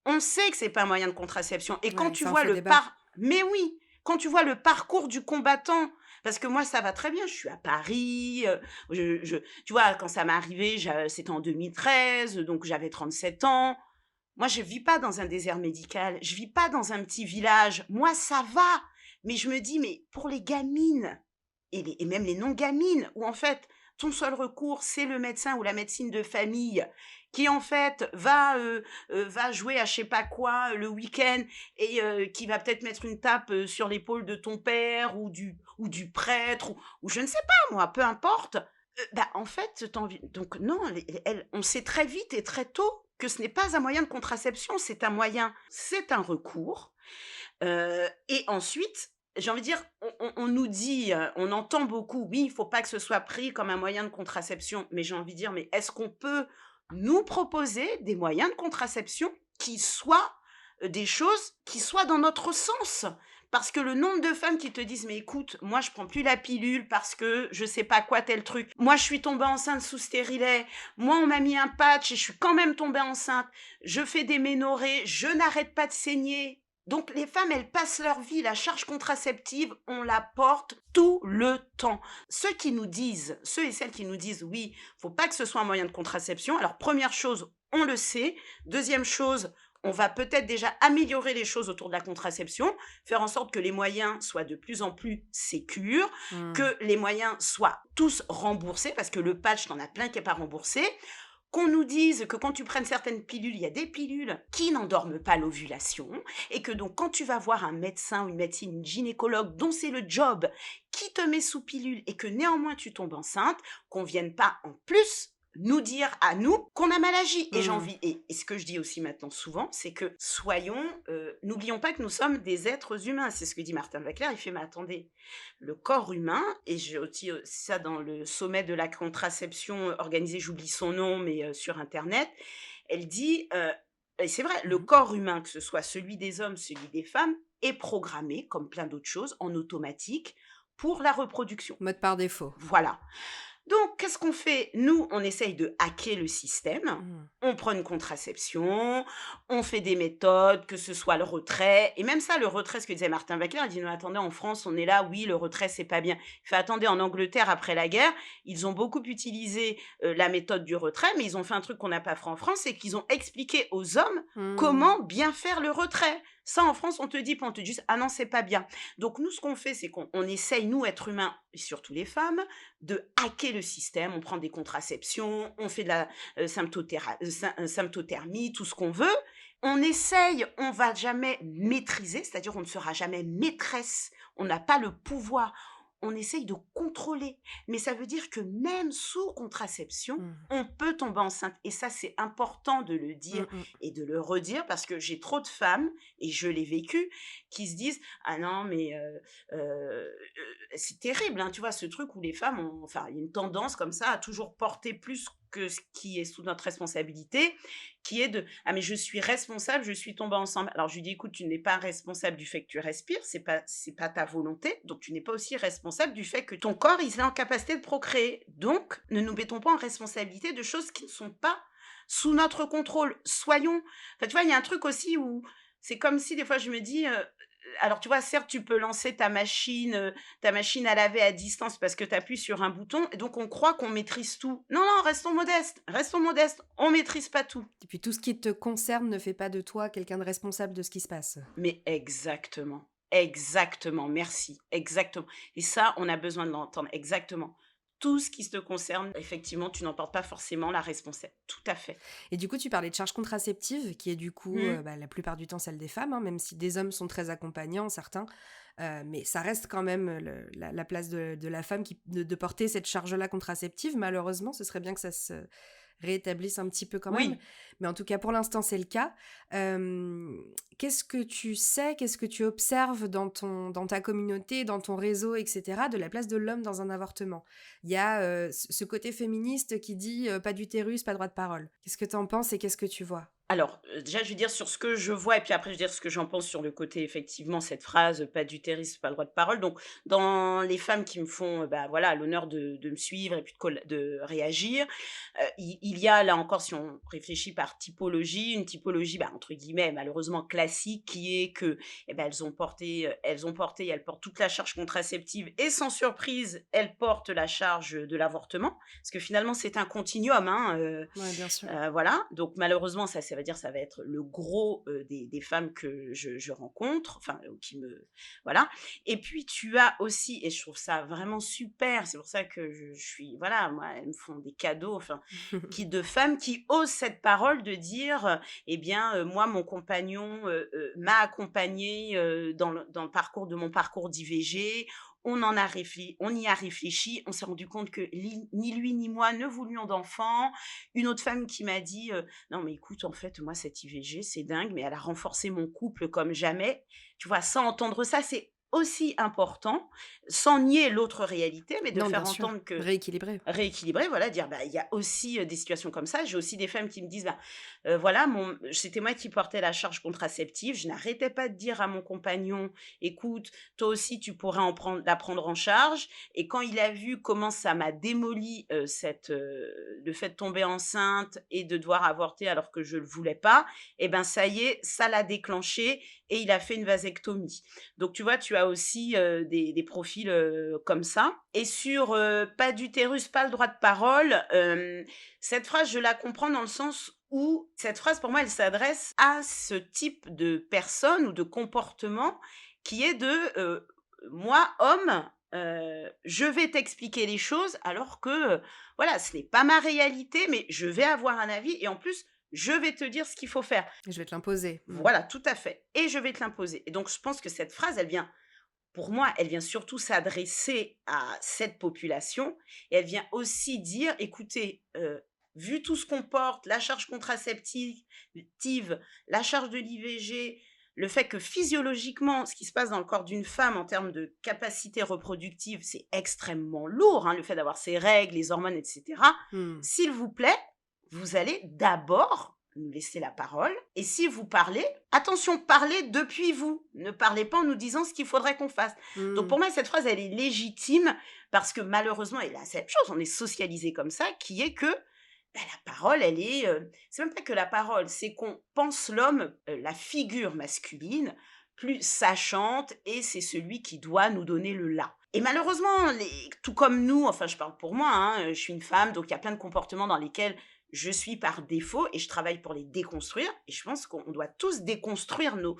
on sait que c'est pas un moyen de contraception. Et quand Ouais, tu c'est un vois faux débat. mais oui, quand tu vois le parcours du combattant, parce que moi ça va très bien, je suis à Paris, tu vois, quand ça m'est arrivé, c'était en 2013, donc j'avais 37 ans. Moi, je vis pas dans un désert médical, je vis pas dans un petit village. Moi, ça va. Mais je me dis, mais pour les gamines et même les non-gamines, où en fait, ton seul recours, c'est le médecin ou la médecine de famille, qui en fait va jouer à je sais pas quoi le week-end et qui va peut-être mettre une tape sur l'épaule de ton père ou du prêtre ou je ne sais pas moi, peu importe. Bah, en fait, donc non, on sait très vite et très tôt que ce n'est pas un moyen de contraception, c'est un recours. Et ensuite, j'ai envie de dire, on nous dit, on entend beaucoup: «Oui, il faut pas que ce soit pris comme un moyen de contraception», mais j'ai envie de dire, mais est-ce qu'on peut nous proposer des moyens de contraception qui soient, des choses qui soient dans notre sens? Parce que le nombre de femmes qui te disent: «Mais écoute, moi je prends plus la pilule parce que je sais pas quoi tel truc. Moi je suis tombée enceinte sous stérilet. Moi on m'a mis un patch et je suis quand même tombée enceinte. Je fais des ménorrhées, je n'arrête pas de saigner». Donc les femmes, elles passent leur vie, la charge contraceptive, on la porte tout le temps. Ceux et celles qui nous disent: «Oui, faut pas que ce soit un moyen de contraception». Alors première chose, on le sait. Deuxième chose, on va peut-être déjà améliorer les choses autour de la contraception, faire en sorte que les moyens soient de plus en plus sécures, Mmh. que les moyens soient tous remboursés, parce que le patch, tu en as plein qui est pas remboursé. Qu'on nous dise que quand tu prennes certaines pilules, il y a des pilules qui n'endorment pas l'ovulation et que donc quand tu vas voir un médecin ou une médecine, une gynécologue dont c'est le job, qui te met sous pilule et que néanmoins tu tombes enceinte, qu'on vienne pas en plus nous dire à nous qu'on a mal agi. Et j'ai Mmh. envie, et ce que je dis aussi maintenant souvent, c'est que n'oublions pas que nous sommes des êtres humains. C'est ce que dit Martin Wacklair. Il fait, mais attendez, le corps humain, et j'ai aussi ça dans le sommet de la contraception organisé, j'oublie son nom, mais sur Internet, elle dit, et c'est vrai, le Mmh. corps humain, que ce soit celui des hommes, celui des femmes, est programmé, comme plein d'autres choses, en automatique pour la reproduction. Mode par défaut. Voilà. Donc, qu'est-ce qu'on fait? Nous, on essaye de hacker le système. Mmh. On prend une contraception, on fait des méthodes, que ce soit le retrait. Et même ça, le retrait, ce que disait Martin Wacklair, il dit, non, attendez, en France, on est là, oui, le retrait, c'est pas bien. Il fait, attendez, en Angleterre, après la guerre, ils ont beaucoup utilisé la méthode du retrait, mais ils ont fait un truc qu'on n'a pas fait en France, c'est qu'ils ont expliqué aux hommes Mmh. comment bien faire le retrait. Ça, en France, on te dit pas, on te dit, ah non, c'est pas bien. Donc, nous, ce qu'on fait, c'est qu'on essaye, nous, êtres humains, et surtout les femmes, de hacker le système. On prend des contraceptions, on fait de la symptothermie, tout ce qu'on veut. On essaye, on va jamais maîtriser, c'est-à-dire on ne sera jamais maîtresse, on n'a pas le pouvoir. On essaye de contrôler. Mais ça veut dire que même sous contraception, Mmh. on peut tomber enceinte. Et ça, c'est important de le Mmh dire mh. et de le redire parce que j'ai trop de femmes, et je l'ai vécu, qui se disent: «Ah non, mais c'est terrible, hein, tu vois, ce truc où les femmes ont, enfin, il y a une tendance comme ça à toujours porter plus que ce qui est sous notre responsabilité, qui est de: "Ah mais je suis responsable, je suis tombée enceinte"». Alors je lui dis: «Écoute, tu n'es pas responsable du fait que tu respires, c'est pas ta volonté, donc tu n'es pas aussi responsable du fait que ton corps, il est en capacité de procréer. Donc ne nous mettons pas en responsabilité de choses qui ne sont pas sous notre contrôle. Soyons». Enfin, tu vois, il y a un truc aussi où c'est comme si des fois je me dis, alors tu vois, certes, tu peux lancer ta machine à laver à distance parce que tu appuies sur un bouton, et donc on croit qu'on maîtrise tout. Non, non, restons modestes, on maîtrise pas tout. Et puis tout ce qui te concerne ne fait pas de toi quelqu'un de responsable de ce qui se passe. Mais exactement, exactement, merci, exactement. Et ça, on a besoin de l'entendre, exactement. Tout ce qui te concerne, effectivement, tu n'en portes pas forcément la responsabilité. Tout à fait. Et du coup, tu parlais de charge contraceptive, qui est du coup, Mmh. bah, la plupart du temps celle des femmes, hein, même si des hommes sont très accompagnants, certains. Mais ça reste quand même la place de la femme de porter cette charge-là contraceptive. Malheureusement, ce serait bien que ça se réétablisse un petit peu quand même. Oui. Mais en tout cas, pour l'instant, c'est le cas. Qu'est-ce que tu sais, qu'est-ce que tu observes dans ta communauté, dans ton réseau, etc., de la place de l'homme dans un avortement? Il y a ce côté féministe qui dit pas d'utérus, pas droit de parole. Qu'est-ce que tu en penses et qu'est-ce que tu vois? Alors, déjà, je vais dire sur ce que je vois, et puis après je vais dire ce que j'en pense sur le côté, effectivement, cette phrase, «Pas d'utérus, pas le droit de parole». Donc dans les femmes qui me font, bah, voilà, l'honneur de me suivre et puis de réagir, il y a là encore, si on réfléchit par typologie, une typologie, bah, entre guillemets, malheureusement classique, qui est que, eh bah, elles et elles portent toute la charge contraceptive, et sans surprise, elles portent la charge de l'avortement. Parce que finalement, c'est un continuum, hein, Ouais, bien sûr. voilà, donc malheureusement, ça va dire, ça va être le gros, des femmes que je rencontre, enfin, qui me, voilà. Et puis tu as aussi, et je trouve ça vraiment super, c'est pour ça que je suis, voilà, moi, elles me font des cadeaux, enfin, qui de femmes qui osent cette parole de dire, eh bien, moi, mon compagnon, m'a accompagnée, dans le parcours de mon parcours d'IVG. On y a réfléchi, on s'est rendu compte que ni lui ni moi ne voulions d'enfants. Une autre femme qui m'a dit, «Non mais écoute, en fait, moi, cette IVG, c'est dingue, mais elle a renforcé mon couple comme jamais». Tu vois? Ça, entendre ça, c'est aussi important, sans nier l'autre réalité, mais de Non, bien faire sûr. entendre que Rééquilibrer. rééquilibrer, voilà, dire, bah, il y a aussi, des situations comme ça. J'ai aussi des femmes qui me disent: «Bah, voilà, c'était moi qui portais la charge contraceptive. Je n'arrêtais pas de dire à mon compagnon: "Écoute, toi aussi tu pourrais la prendre en charge"». Et quand il a vu comment ça m'a démoli, le fait de tomber enceinte et de devoir avorter alors que je le voulais pas, et ben, ça y est, ça l'a déclenché, et il a fait une vasectomie. Donc tu vois, tu as aussi, des profils, comme ça. Et sur, «Pas d'utérus, pas le droit de parole», cette phrase, je la comprends dans le sens où cette phrase, pour moi, elle s'adresse à ce type de personne ou de comportement qui est de, «Moi, homme, je vais t'expliquer les choses alors que, voilà, ce n'est pas ma réalité, mais je vais avoir un avis, et en plus, je vais te dire ce qu'il faut faire». Je vais te l'imposer. Mmh. Voilà, tout à fait, et je vais te l'imposer. Et donc je pense que cette phrase, elle vient, pour moi, elle vient surtout s'adresser à cette population, et elle vient aussi dire: «Écoutez, vu tout ce qu'on porte, la charge contraceptive, la charge de l'IVG, le fait que physiologiquement, ce qui se passe dans le corps d'une femme en termes de capacité reproductive, c'est extrêmement lourd, hein, le fait d'avoir ses règles, les hormones, etc. Mmh. S'il vous plaît, vous allez d'abord nous laisser la parole. Et si vous parlez, attention, parlez depuis vous. Ne parlez pas en nous disant ce qu'il faudrait qu'on fasse. Donc Mmh. pour moi, cette phrase, elle est légitime parce que malheureusement, et là, c'est la même chose, on est socialisé comme ça, qui est que la parole, elle est... c'est même pas que la parole, c'est qu'on pense l'homme, la figure masculine, plus sachante, et c'est celui qui doit nous donner le là. Et malheureusement, tout comme nous, enfin je parle pour moi, hein, je suis une femme, donc il y a plein de comportements dans lesquels je suis par défaut et je travaille pour les déconstruire. Et je pense qu'on doit tous déconstruire nos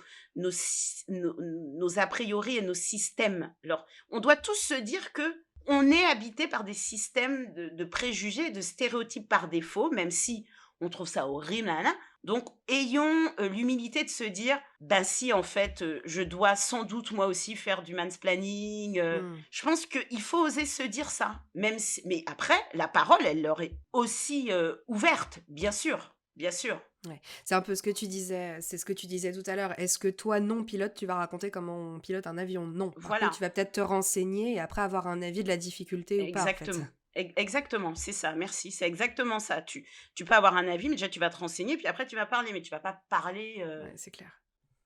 a priori et nos systèmes. Alors, on doit tous se dire que on est habité par des systèmes de préjugés, de stéréotypes par défaut, même si on trouve ça horrible, nanana. Donc, ayons l'humilité de se dire, ben si, en fait, je dois sans doute moi aussi faire du mansplaining. Mmh. Je pense qu'il faut oser se dire ça. Même si, mais après, la parole, elle leur est aussi ouverte, bien sûr, bien sûr. Ouais. C'est un peu ce que tu disais, c'est ce que tu disais tout à l'heure. Est-ce que toi, non pilote, tu vas raconter comment on pilote un avion? Non. Par contre, tu Voilà. vas peut-être te renseigner et après avoir un avis de la difficulté ou pas, en fait. Exactement. Exactement, c'est ça, merci, c'est exactement ça. Tu peux avoir un avis, mais déjà tu vas te renseigner, puis après tu vas parler, mais tu vas pas parler. Ouais, c'est clair.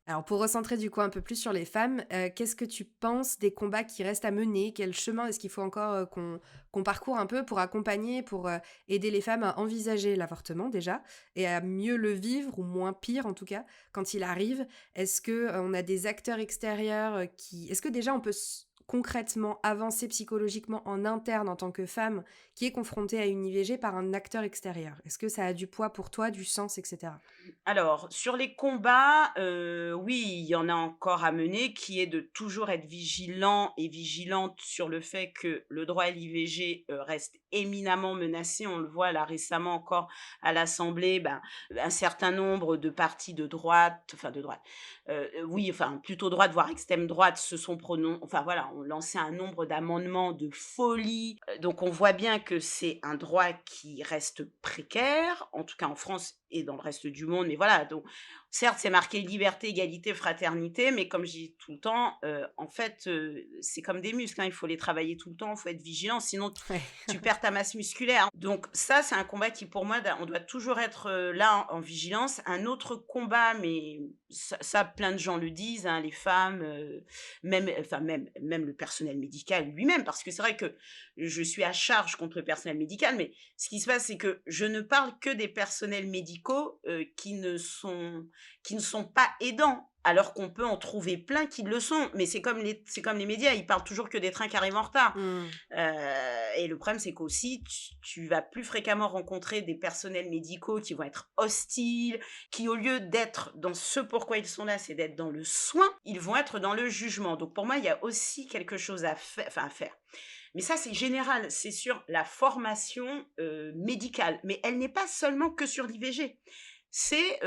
Alors, pour recentrer du coup un peu plus sur les femmes, qu'est-ce que tu penses des combats qui restent à mener? Quel chemin est-ce qu'il faut encore qu'on parcourt un peu pour accompagner, pour aider les femmes à envisager l'avortement déjà et à mieux le vivre ou moins pire en tout cas quand il arrive? Est-ce que on a des acteurs extérieurs qui... Est-ce que déjà on peut concrètement avancer psychologiquement en interne en tant que femme qui est confrontée à une IVG par un acteur extérieur? Est-ce que ça a du poids pour toi, du sens, etc.? Alors, sur les combats, oui, il y en a encore à mener, qui est de toujours être vigilant et vigilante sur le fait que le droit à l'IVG, reste éminemment menacé. On le voit là récemment encore à l'Assemblée, ben, un certain nombre de partis de droite, oui, enfin plutôt droite, voire extrême droite se sont enfin voilà, ont lancé un nombre d'amendements de folie. Donc on voit bien que c'est un droit qui reste précaire, en tout cas en France et dans le reste du monde. Mais voilà, donc certes, c'est marqué liberté, égalité, fraternité, mais comme je dis tout le temps, en fait, c'est comme des muscles, hein, il faut les travailler tout le temps, il faut être vigilant, sinon Ouais. tu perds ta masse musculaire. Donc ça, c'est un combat qui, pour moi, on doit toujours être là en vigilance. Un autre combat, mais ça, plein de gens le disent, hein, les femmes, même le personnel médical lui-même, parce que c'est vrai que je suis à charge contre le personnel médical, mais ce qui se passe, c'est que je ne parle que des personnels médicaux qui ne sont pas aidants, alors qu'on peut en trouver plein qui le sont. Mais c'est comme les médias, ils parlent toujours que des trains qui arrivent en retard. Mmh. Et le problème, c'est qu'aussi, tu vas plus fréquemment rencontrer des personnels médicaux qui vont être hostiles, qui au lieu d'être dans ce pourquoi ils sont là, c'est d'être dans le soin, ils vont être dans le jugement. Donc pour moi, il y a aussi quelque chose à faire. Mais ça, c'est général, c'est sur la formation médicale. Mais elle n'est pas seulement que sur l'IVG. C'est,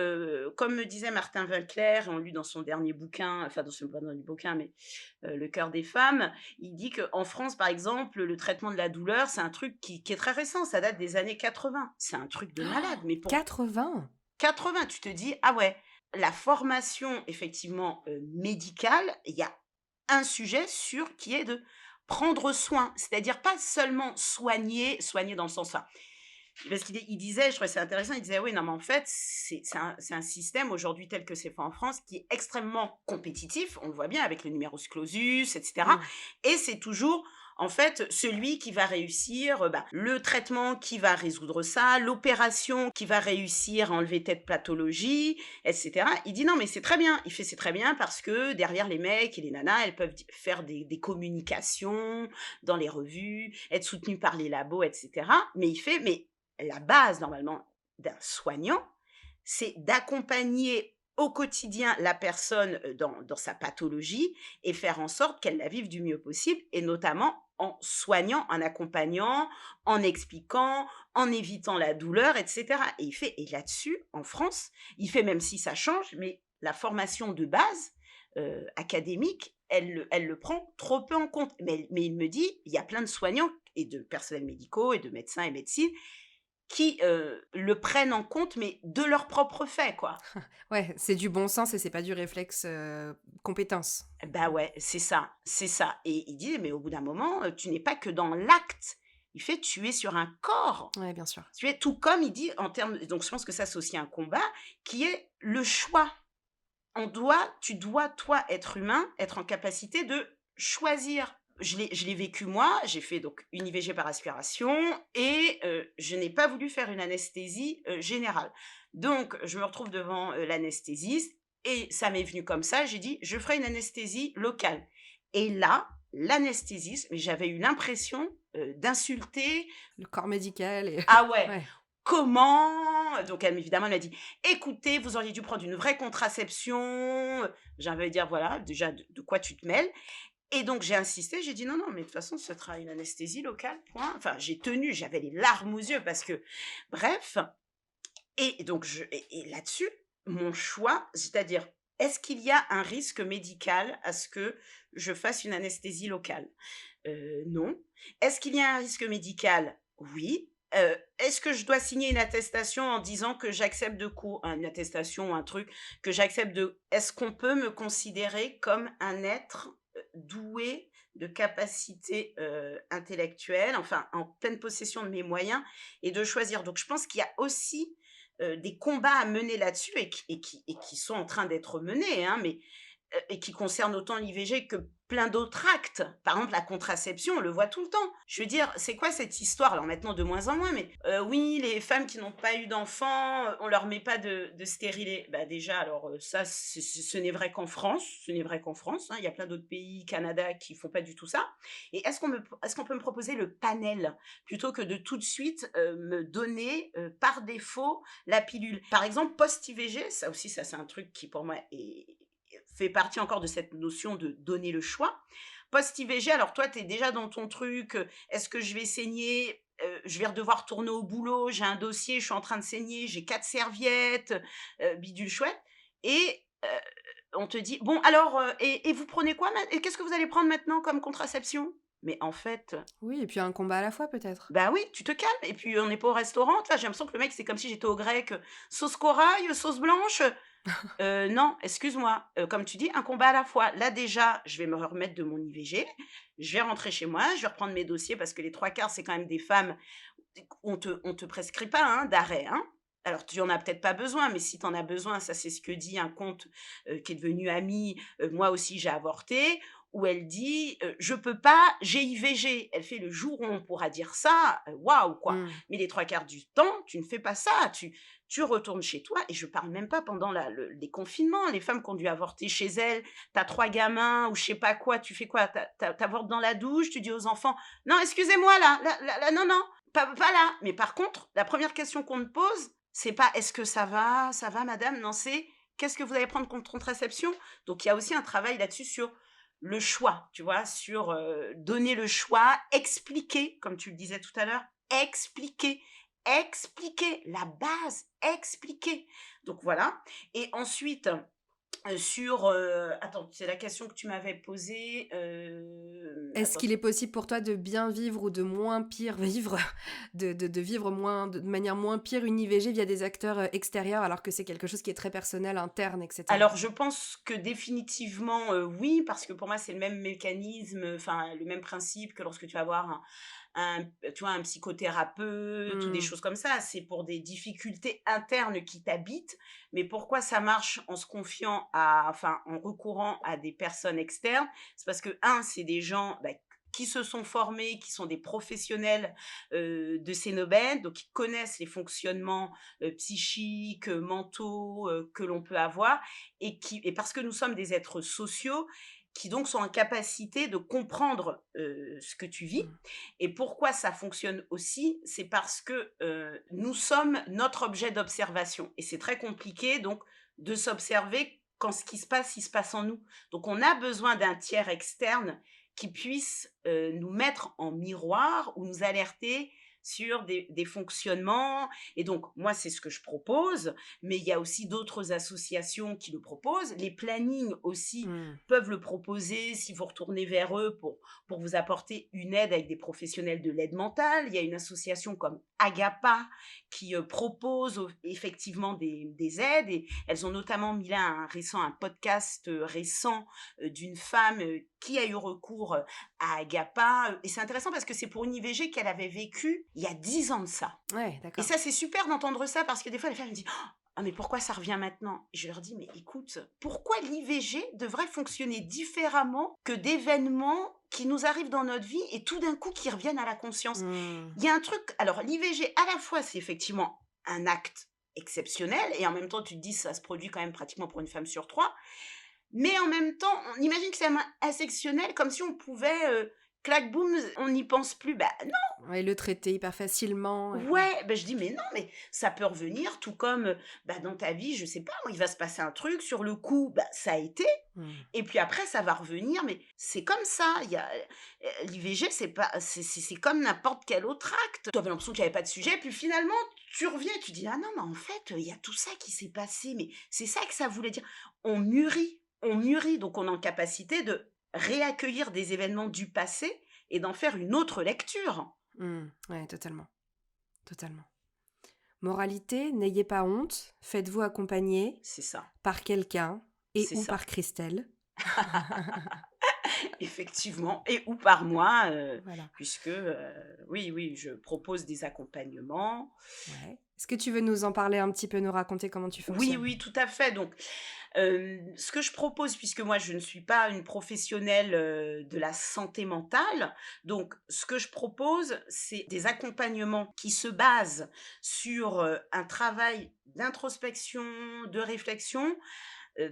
comme me disait Martin Winkler, on lu dans son dernier bouquin, enfin dans son pas dernier bouquin, mais Le cœur des femmes, il dit qu'en France, par exemple, le traitement de la douleur, c'est un truc qui est très récent, ça date des années 80. C'est un truc de malade, mais pour 80? 80, tu te dis: «Ah ouais». La formation effectivement, médicale, il y a un sujet qui est de prendre soin, c'est-à-dire pas seulement soigner dans le sens, enfin, parce il disait, je trouvais ça intéressant, il disait: «Oui, non, mais en fait, c'est un système aujourd'hui tel que c'est fait en France qui est extrêmement compétitif». On le voit bien avec le numerus clausus, et cetera, Mmh. et c'est toujours, en fait, celui qui va réussir, le traitement qui va résoudre ça, l'opération qui va réussir à enlever telle pathologie, et cetera. Il dit: «Non, mais c'est très bien». Il fait: «C'est très bien parce que derrière les mecs et les nanas, elles peuvent faire des communications dans les revues, être soutenues par les labos, et cetera». Mais il fait: «Mais la base normalement d'un soignant, c'est d'accompagner au quotidien la personne dans sa pathologie et faire en sorte qu'elle la vive du mieux possible, et notamment en soignant, en accompagnant, en expliquant, en évitant la douleur, etc.» Et il fait, et là-dessus, en France, il fait, même si ça change, mais la formation de base académique, elle le prend trop peu en compte. Mais il me dit, il y a plein de soignants et de personnels médicaux et de médecins et médecines qui le prennent en compte, mais de leurs propres faits, quoi. Ouais, c'est du bon sens et c'est pas du réflexe, compétence. Bah ouais, c'est ça, c'est ça. Et il dit: «Mais au bout d'un moment, tu n'es pas que dans l'acte». Il fait: «Tu es sur un corps». Ouais, bien sûr. Tu es tout comme il dit en termes donc je pense que ça, c'est aussi un combat qui est le choix. Tu dois, toi, être humain, être en capacité de choisir. Je l'ai vécu moi, j'ai fait donc une IVG par aspiration et je n'ai pas voulu faire une anesthésie, générale. Donc je me retrouve devant, l'anesthésiste et ça m'est venu comme ça, j'ai dit: «Je ferai une anesthésie locale» et là, l'anesthésiste, mais j'avais eu l'impression, d'insulter. Le corps médical et Ah ouais, ouais. comment? Donc évidemment, elle m'a dit: «Écoutez, vous auriez dû prendre une vraie contraception». J'ai envie de dire: «Voilà, déjà de quoi tu te mêles?» Et donc j'ai insisté, j'ai dit: «Non, non, mais de toute façon, ce sera une anesthésie locale, point». Enfin, j'ai tenu, j'avais les larmes aux yeux parce que bref. Et donc et là-dessus, mon choix, c'est-à-dire, est-ce qu'il y a un risque médical à ce que je fasse une anesthésie locale? Non. Est-ce qu'il y a un risque médical? Oui. Est-ce que je dois signer une attestation en disant que j'accepte de une attestation ou un truc, que j'accepte de est-ce qu'on peut me considérer comme un être, doué de capacités, intellectuelles, enfin en pleine possession de mes moyens et de choisir? Donc je pense qu'il y a aussi, des combats à mener là-dessus et qui sont en train d'être menés, hein, mais et qui concerne autant l'IVG que plein d'autres actes. Par exemple, la contraception, on le voit tout le temps. Je veux dire, c'est quoi cette histoire? Alors maintenant, de moins en moins, mais oui, les femmes qui n'ont pas eu d'enfants, on leur met pas de stérilet. Bah déjà, alors ça, ce n'est vrai qu'en France. Ce n'est vrai qu'en France, hein. Il y a plein d'autres pays, Canada, qui font pas du tout ça. Et est-ce qu'on peut me proposer le panel plutôt que de tout de suite me donner par défaut la pilule? Par exemple, post-IVG, ça aussi, ça c'est un truc qui pour moi fait partie encore de cette notion de donner le choix. Post-IVG, alors toi, tu es déjà dans ton truc, est-ce que je vais saigner? Je vais devoir retourner au boulot, j'ai un dossier, je suis en train de saigner, j'ai 4 serviettes, bidule chouette et on te dit: «Bon alors, et vous prenez quoi maint et qu'est-ce que vous allez prendre maintenant comme contraception?» Mais en fait, Oui et puis un combat à la fois peut-être? bah oui, tu te calmes et puis on n'est pas au restaurant, tu vois? J'ai l'impression que le mec, c'est comme si j'étais au grec, sauce corail, sauce blanche. Non, excuse-moi, comme tu dis, un combat à la fois. Là, déjà, je vais me remettre de mon IVG, je vais rentrer chez moi, je vais reprendre mes dossiers parce que les 3 quarts, c'est quand même des femmes, on te prescrit pas, hein, d'arrêt, hein. Alors tu en as peut-être pas besoin, mais si tu en as besoin, ça, c'est ce que dit un compte, qui est devenu ami, «Moi aussi j'ai avorté», où elle dit, «Je peux pas, j'ai IVG». Elle fait: «Le jour où on pourra dire ça, waouh, quoi». Mmh. Mais les 3 quarts du temps, tu ne fais pas ça. Tu retournes chez toi et je parle même pas pendant les confinements, les femmes qui ont dû avorter chez elles, tu as 3 gamins ou je sais pas quoi, tu fais quoi? Tu avortes dans la douche, tu dis aux enfants: «Non, excusez-moi là, non, non, pas là». Mais par contre, la première question qu'on te pose, c'est pas: «Est-ce que ça va? Ça va madame?» Non, c'est: «Qu'est-ce que vous allez prendre comme contraception?» Donc il y a aussi un travail là-dessus sur le choix, tu vois? Sur, donner le choix, expliquer, comme tu le disais tout à l'heure, expliquer. Expliquer, la base, expliquer. Donc voilà et ensuite, sur, attends, c'est la question que tu m'avais posée, Est-ce attends. qu'il est possible pour toi de bien vivre ou de moins pire vivre, de vivre moins de manière moins pire une IVG via des acteurs, extérieurs alors que c'est quelque chose qui est très personnel, interne et cetera? Alors je pense que définitivement, oui, parce que pour moi, c'est le même mécanisme, enfin le même principe que lorsque tu vas voir tu vois, un psychothérapeute ou des Mmh. choses comme ça. C'est pour des difficultés internes qui t'habitent. Mais pourquoi ça marche en se confiant enfin, en recourant à des personnes externes? C'est parce que c'est des gens, bah, qui se sont formés, qui sont des professionnels, de ces domaines, donc qui connaissent les fonctionnements, psychiques, mentaux, que l'on peut avoir et parce que nous sommes des êtres sociaux qui donc sont en capacité de comprendre, ce que tu vis Mmh. et pourquoi ça fonctionne aussi, c'est parce que, nous sommes notre objet d'observation et c'est très compliqué donc de s'observer quand ce qui se passe, il se passe en nous. Donc on a besoin d'un tiers externe qui puisse, nous mettre en miroir ou nous alerter sur des fonctionnements. Et donc, moi, c'est ce que je propose, mais il y a aussi d'autres associations qui le proposent. Les plannings aussi Mmh. peuvent le proposer si vous retournez vers eux pour vous apporter une aide avec des professionnels de l'aide mentale. Il y a une association comme Agapa qui propose effectivement des aides, et elles ont notamment mis là un podcast récent d'une femme qui a eu recours à Agapa. Et c'est intéressant parce que c'est pour une IVG qu'elle avait vécu il y a 10 ans de ça. Ouais, Et d'accord. ça, c'est super d'entendre ça parce que des fois, les femmes me disent: «Ah, mais pourquoi ça revient maintenant?» Et je leur dis: «Mais écoute, pourquoi l'IVG devrait fonctionner différemment que d'événements qui nous arrivent dans notre vie et tout d'un coup qui reviennent à la conscience?» Mmh. Il y a un truc, alors l'IVG, à la fois, c'est effectivement un acte exceptionnel et en même temps, tu te dis: «Ça se produit quand même pratiquement pour une femme sur 3». Mais en même temps, on imagine que c'est exceptionnel, comme si on pouvait, clac boum, on n'y pense plus. Bah Ouais, le traiter hyper facilement et ouais. ouais, ben je dis: «Mais non, mais ça peut revenir tout comme, bah, dans ta vie, je sais pas moi, il va se passer un truc, sur le coup, bah, ça a été Mmh. et puis après ça va revenir, mais c'est comme ça». Il y a, l'IVG, c'est pas c'est comme n'importe quel autre acte. Tu avais l'impression qu'il y avait pas de sujet, puis finalement tu reviens et tu dis: «Ah non, mais en fait, il y a tout ça qui s'est passé, mais c'est ça que ça voulait dire». On mûrit, donc on est en capacité de réaccueillir des événements du passé et d'en faire une autre lecture. Mmh. Ouais, totalement, totalement. Moralité, n'ayez pas honte, faites-vous accompagner C'est ça, par quelqu'un et c'est ou ça. par Christelle. Effectivement, et ou par moi, Voilà, puisque, oui, oui, je propose des accompagnements. ouais. Est-ce que tu veux nous en parler un petit peu, nous raconter comment tu Oui, fonctionnes? oui, tout à fait. Donc, ce que je propose, puisque moi je ne suis pas une professionnelle, de la santé mentale, donc ce que je propose, c'est des accompagnements qui se basent sur, un travail d'introspection, de réflexion,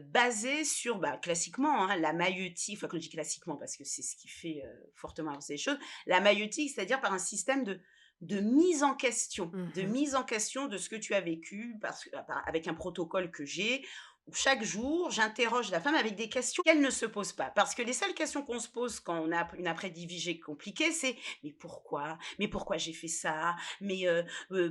basé sur, bah, classiquement, hein, la maïeutique, enfin quand je dis classiquement parce que c'est ce qui fait, fortement avancer les choses, la maïeutique, c'est-à-dire par un système de Mmh. mise en question de ce que tu as vécu, parce que avec un protocole que j'ai, où chaque jour j'interroge la femme avec des questions qu'elle ne se pose pas. Parce que les seules questions qu'on se pose quand on a une après-DIVG compliquée, c'est: «Mais pourquoi? Mais pourquoi j'ai fait ça? Mais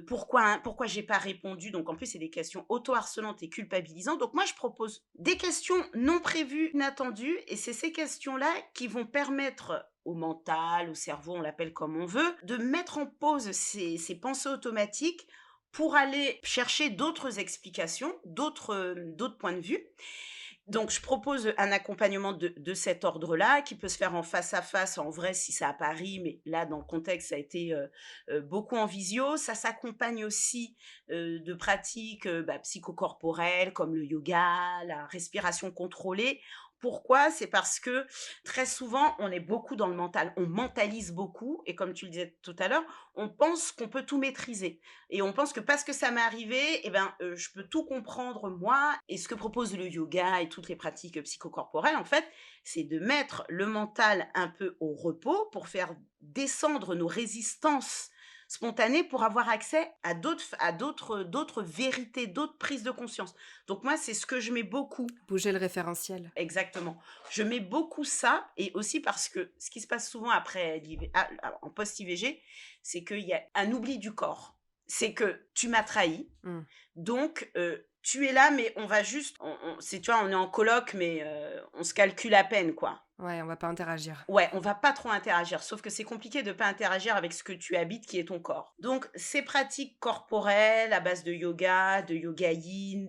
pourquoi j'ai pas répondu?» Donc en plus, c'est des questions auto-harcelantes et culpabilisantes. Donc moi, je propose des questions non prévues, inattendues, et c'est ces questions-là qui vont permettre au mental, au cerveau, on l'appelle comme on veut, de mettre en pause ces pensées automatiques pour aller chercher d'autres explications, d'autres points de vue. Donc je propose un accompagnement de cet ordre-là, qui peut se faire en face à face, en vrai, si c'est à Paris, mais là, dans le contexte, ça a été, beaucoup en visio. Ça s'accompagne aussi, de pratiques, bah, psychocorporelles comme le yoga, la respiration contrôlée. Pourquoi? C'est parce que très souvent, on est beaucoup dans le mental. On mentalise beaucoup et comme tu le disais tout à l'heure, on pense qu'on peut tout maîtriser et on pense que parce que ça m'est arrivé, eh ben, je peux tout comprendre moi. Et ce que propose le yoga et toutes les pratiques psychocorporelles, en fait, c'est de mettre le mental un peu au repos pour faire descendre nos résistances spontanées pour avoir accès à d'autres vérités, d'autres prises de conscience. Donc moi, c'est ce que je mets beaucoup. Bouger le référentiel. Exactement. Je mets beaucoup ça, et aussi parce que ce qui se passe souvent après en post-IVG, c'est qu'il y a un oubli du corps. C'est que tu m'as trahi, Mmh. donc tu es là, mais on va juste c'est, tu vois, on est en coloc, mais on se calcule à peine, quoi. Ouais, on va pas interagir. Ouais, on va pas trop interagir, sauf que c'est compliqué de pas interagir avec ce que tu habites, qui est ton corps. Donc ces pratiques corporelles à base de yoga yin,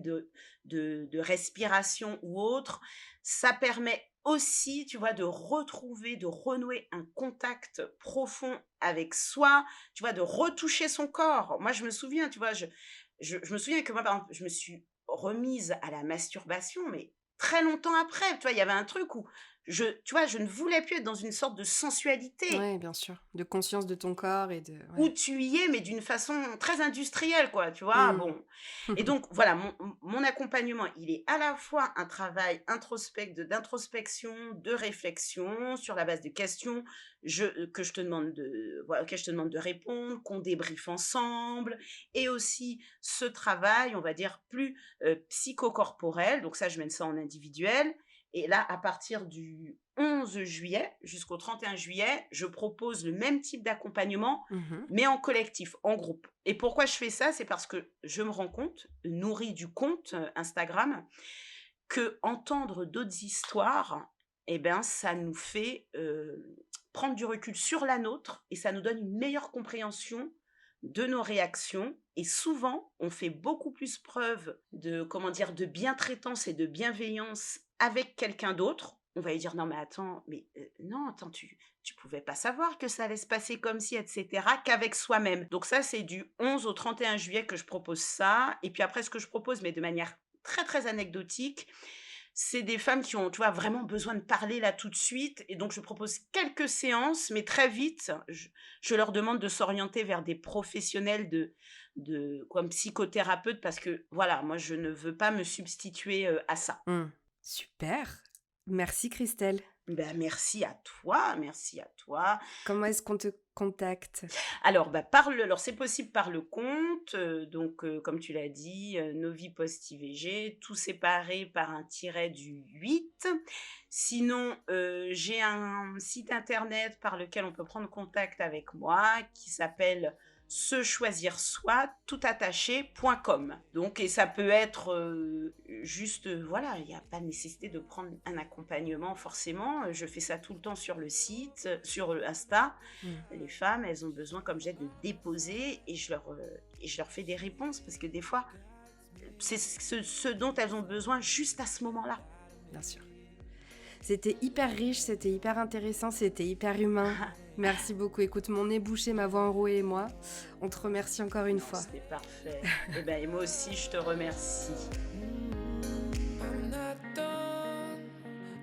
de respiration ou autre, ça permet aussi, tu vois, de retrouver, de renouer un contact profond avec soi, tu vois, de retoucher son corps. Moi, je me souviens, tu vois, je me souviens que moi, par exemple, je me suis remise à la masturbation, mais très longtemps après. Tu vois, il y avait un truc où tu vois, je ne voulais plus être dans une sorte de sensualité Ouais, bien sûr. De conscience de ton corps et de où ouais. tu y es, mais d'une façon très industrielle, quoi, tu vois? Mmh. Bon, et donc voilà, mon accompagnement, il est à la fois un travail d'introspection, de réflexion sur la base de questions que je te demande voilà, auxquelles je te demande de répondre, qu'on débriefe ensemble, et aussi ce travail, on va dire, plus, psychocorporel, donc ça, je mène ça en individuel, Et là, à partir du 11 juillet jusqu'au 31 juillet, je propose le même type d'accompagnement, Mmh. mais en collectif, en groupe. Et pourquoi je fais ça? C'est parce que je me rends compte, nourrie du compte Instagram, que entendre d'autres histoires, eh ben, ça nous fait prendre du recul sur la nôtre et ça nous donne une meilleure compréhension de nos réactions. Et souvent, on fait beaucoup plus preuve de, comment dire, de bientraitance et de bienveillance avec quelqu'un d'autre. On va lui dire non mais attends, mais non attends tu pouvais pas savoir que ça allait se passer comme ci, etc. qu'avec soi-même. Donc ça c'est du 11 au 31 juillet que je propose ça. Et puis après ce que je propose, mais de manière très très anecdotique, c'est des femmes qui ont, tu vois, vraiment besoin de parler là tout de suite. Et donc, je propose quelques séances, mais très vite, je leur demande de s'orienter vers des professionnels comme psychothérapeutes parce que, voilà, moi, je ne veux pas me substituer à ça. Mmh. Super. Merci Christelle. Ben, merci à toi, merci à toi. Comment est-ce qu'on te contacte? Alors, alors c'est possible par le compte, donc comme tu l'as dit, Novi Post IVG, tout séparé par un tiret du 8. Sinon, j'ai un site internet par lequel on peut prendre contact avec moi qui s'appelle se choisir soi toutattaché.com. Donc et ça peut être, juste, voilà, il y a pas nécessité de prendre un accompagnement forcément, je fais ça tout le temps sur le site, sur, Insta. Mmh. Les femmes, elles ont besoin, comme j'ai, de déposer et je leur fais des réponses parce que des fois, c'est ce dont elles ont besoin juste à ce moment-là. Bien sûr. C'était hyper riche, c'était hyper intéressant, c'était hyper humain. Merci beaucoup. Écoute, mon nez bouché, ma voix enrouée et moi, on te remercie encore une fois. C'était parfait. Et ben, et moi aussi, je te remercie. I'm not done.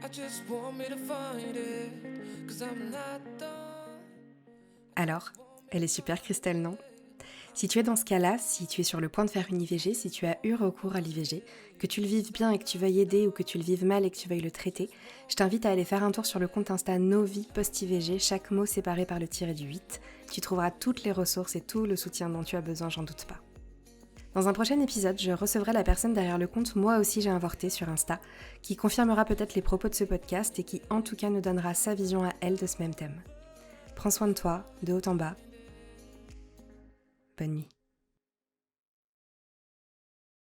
I just want me to find it. 'Cause I'm not done. Alors, elle est super Christelle, non? Si tu es dans ce cas-là, si tu es sur le point de faire une IVG, si tu as eu recours à l'IVG, que tu le vives bien et que tu veuilles aider ou que tu le vives mal et que tu veuilles le traiter, je t'invite à aller faire un tour sur le compte Insta Novi Post IVG, chaque mot séparé par le tiret du 8. Tu trouveras toutes les ressources et tout le soutien dont tu as besoin, j'en doute pas. Dans un prochain épisode, je recevrai la personne derrière le compte Moi aussi j'ai inventé sur Insta, qui confirmera peut-être les propos de ce podcast et qui en tout cas nous donnera sa vision à elle de ce même thème. Prends soin de toi, de haut en bas. Bonne nuit.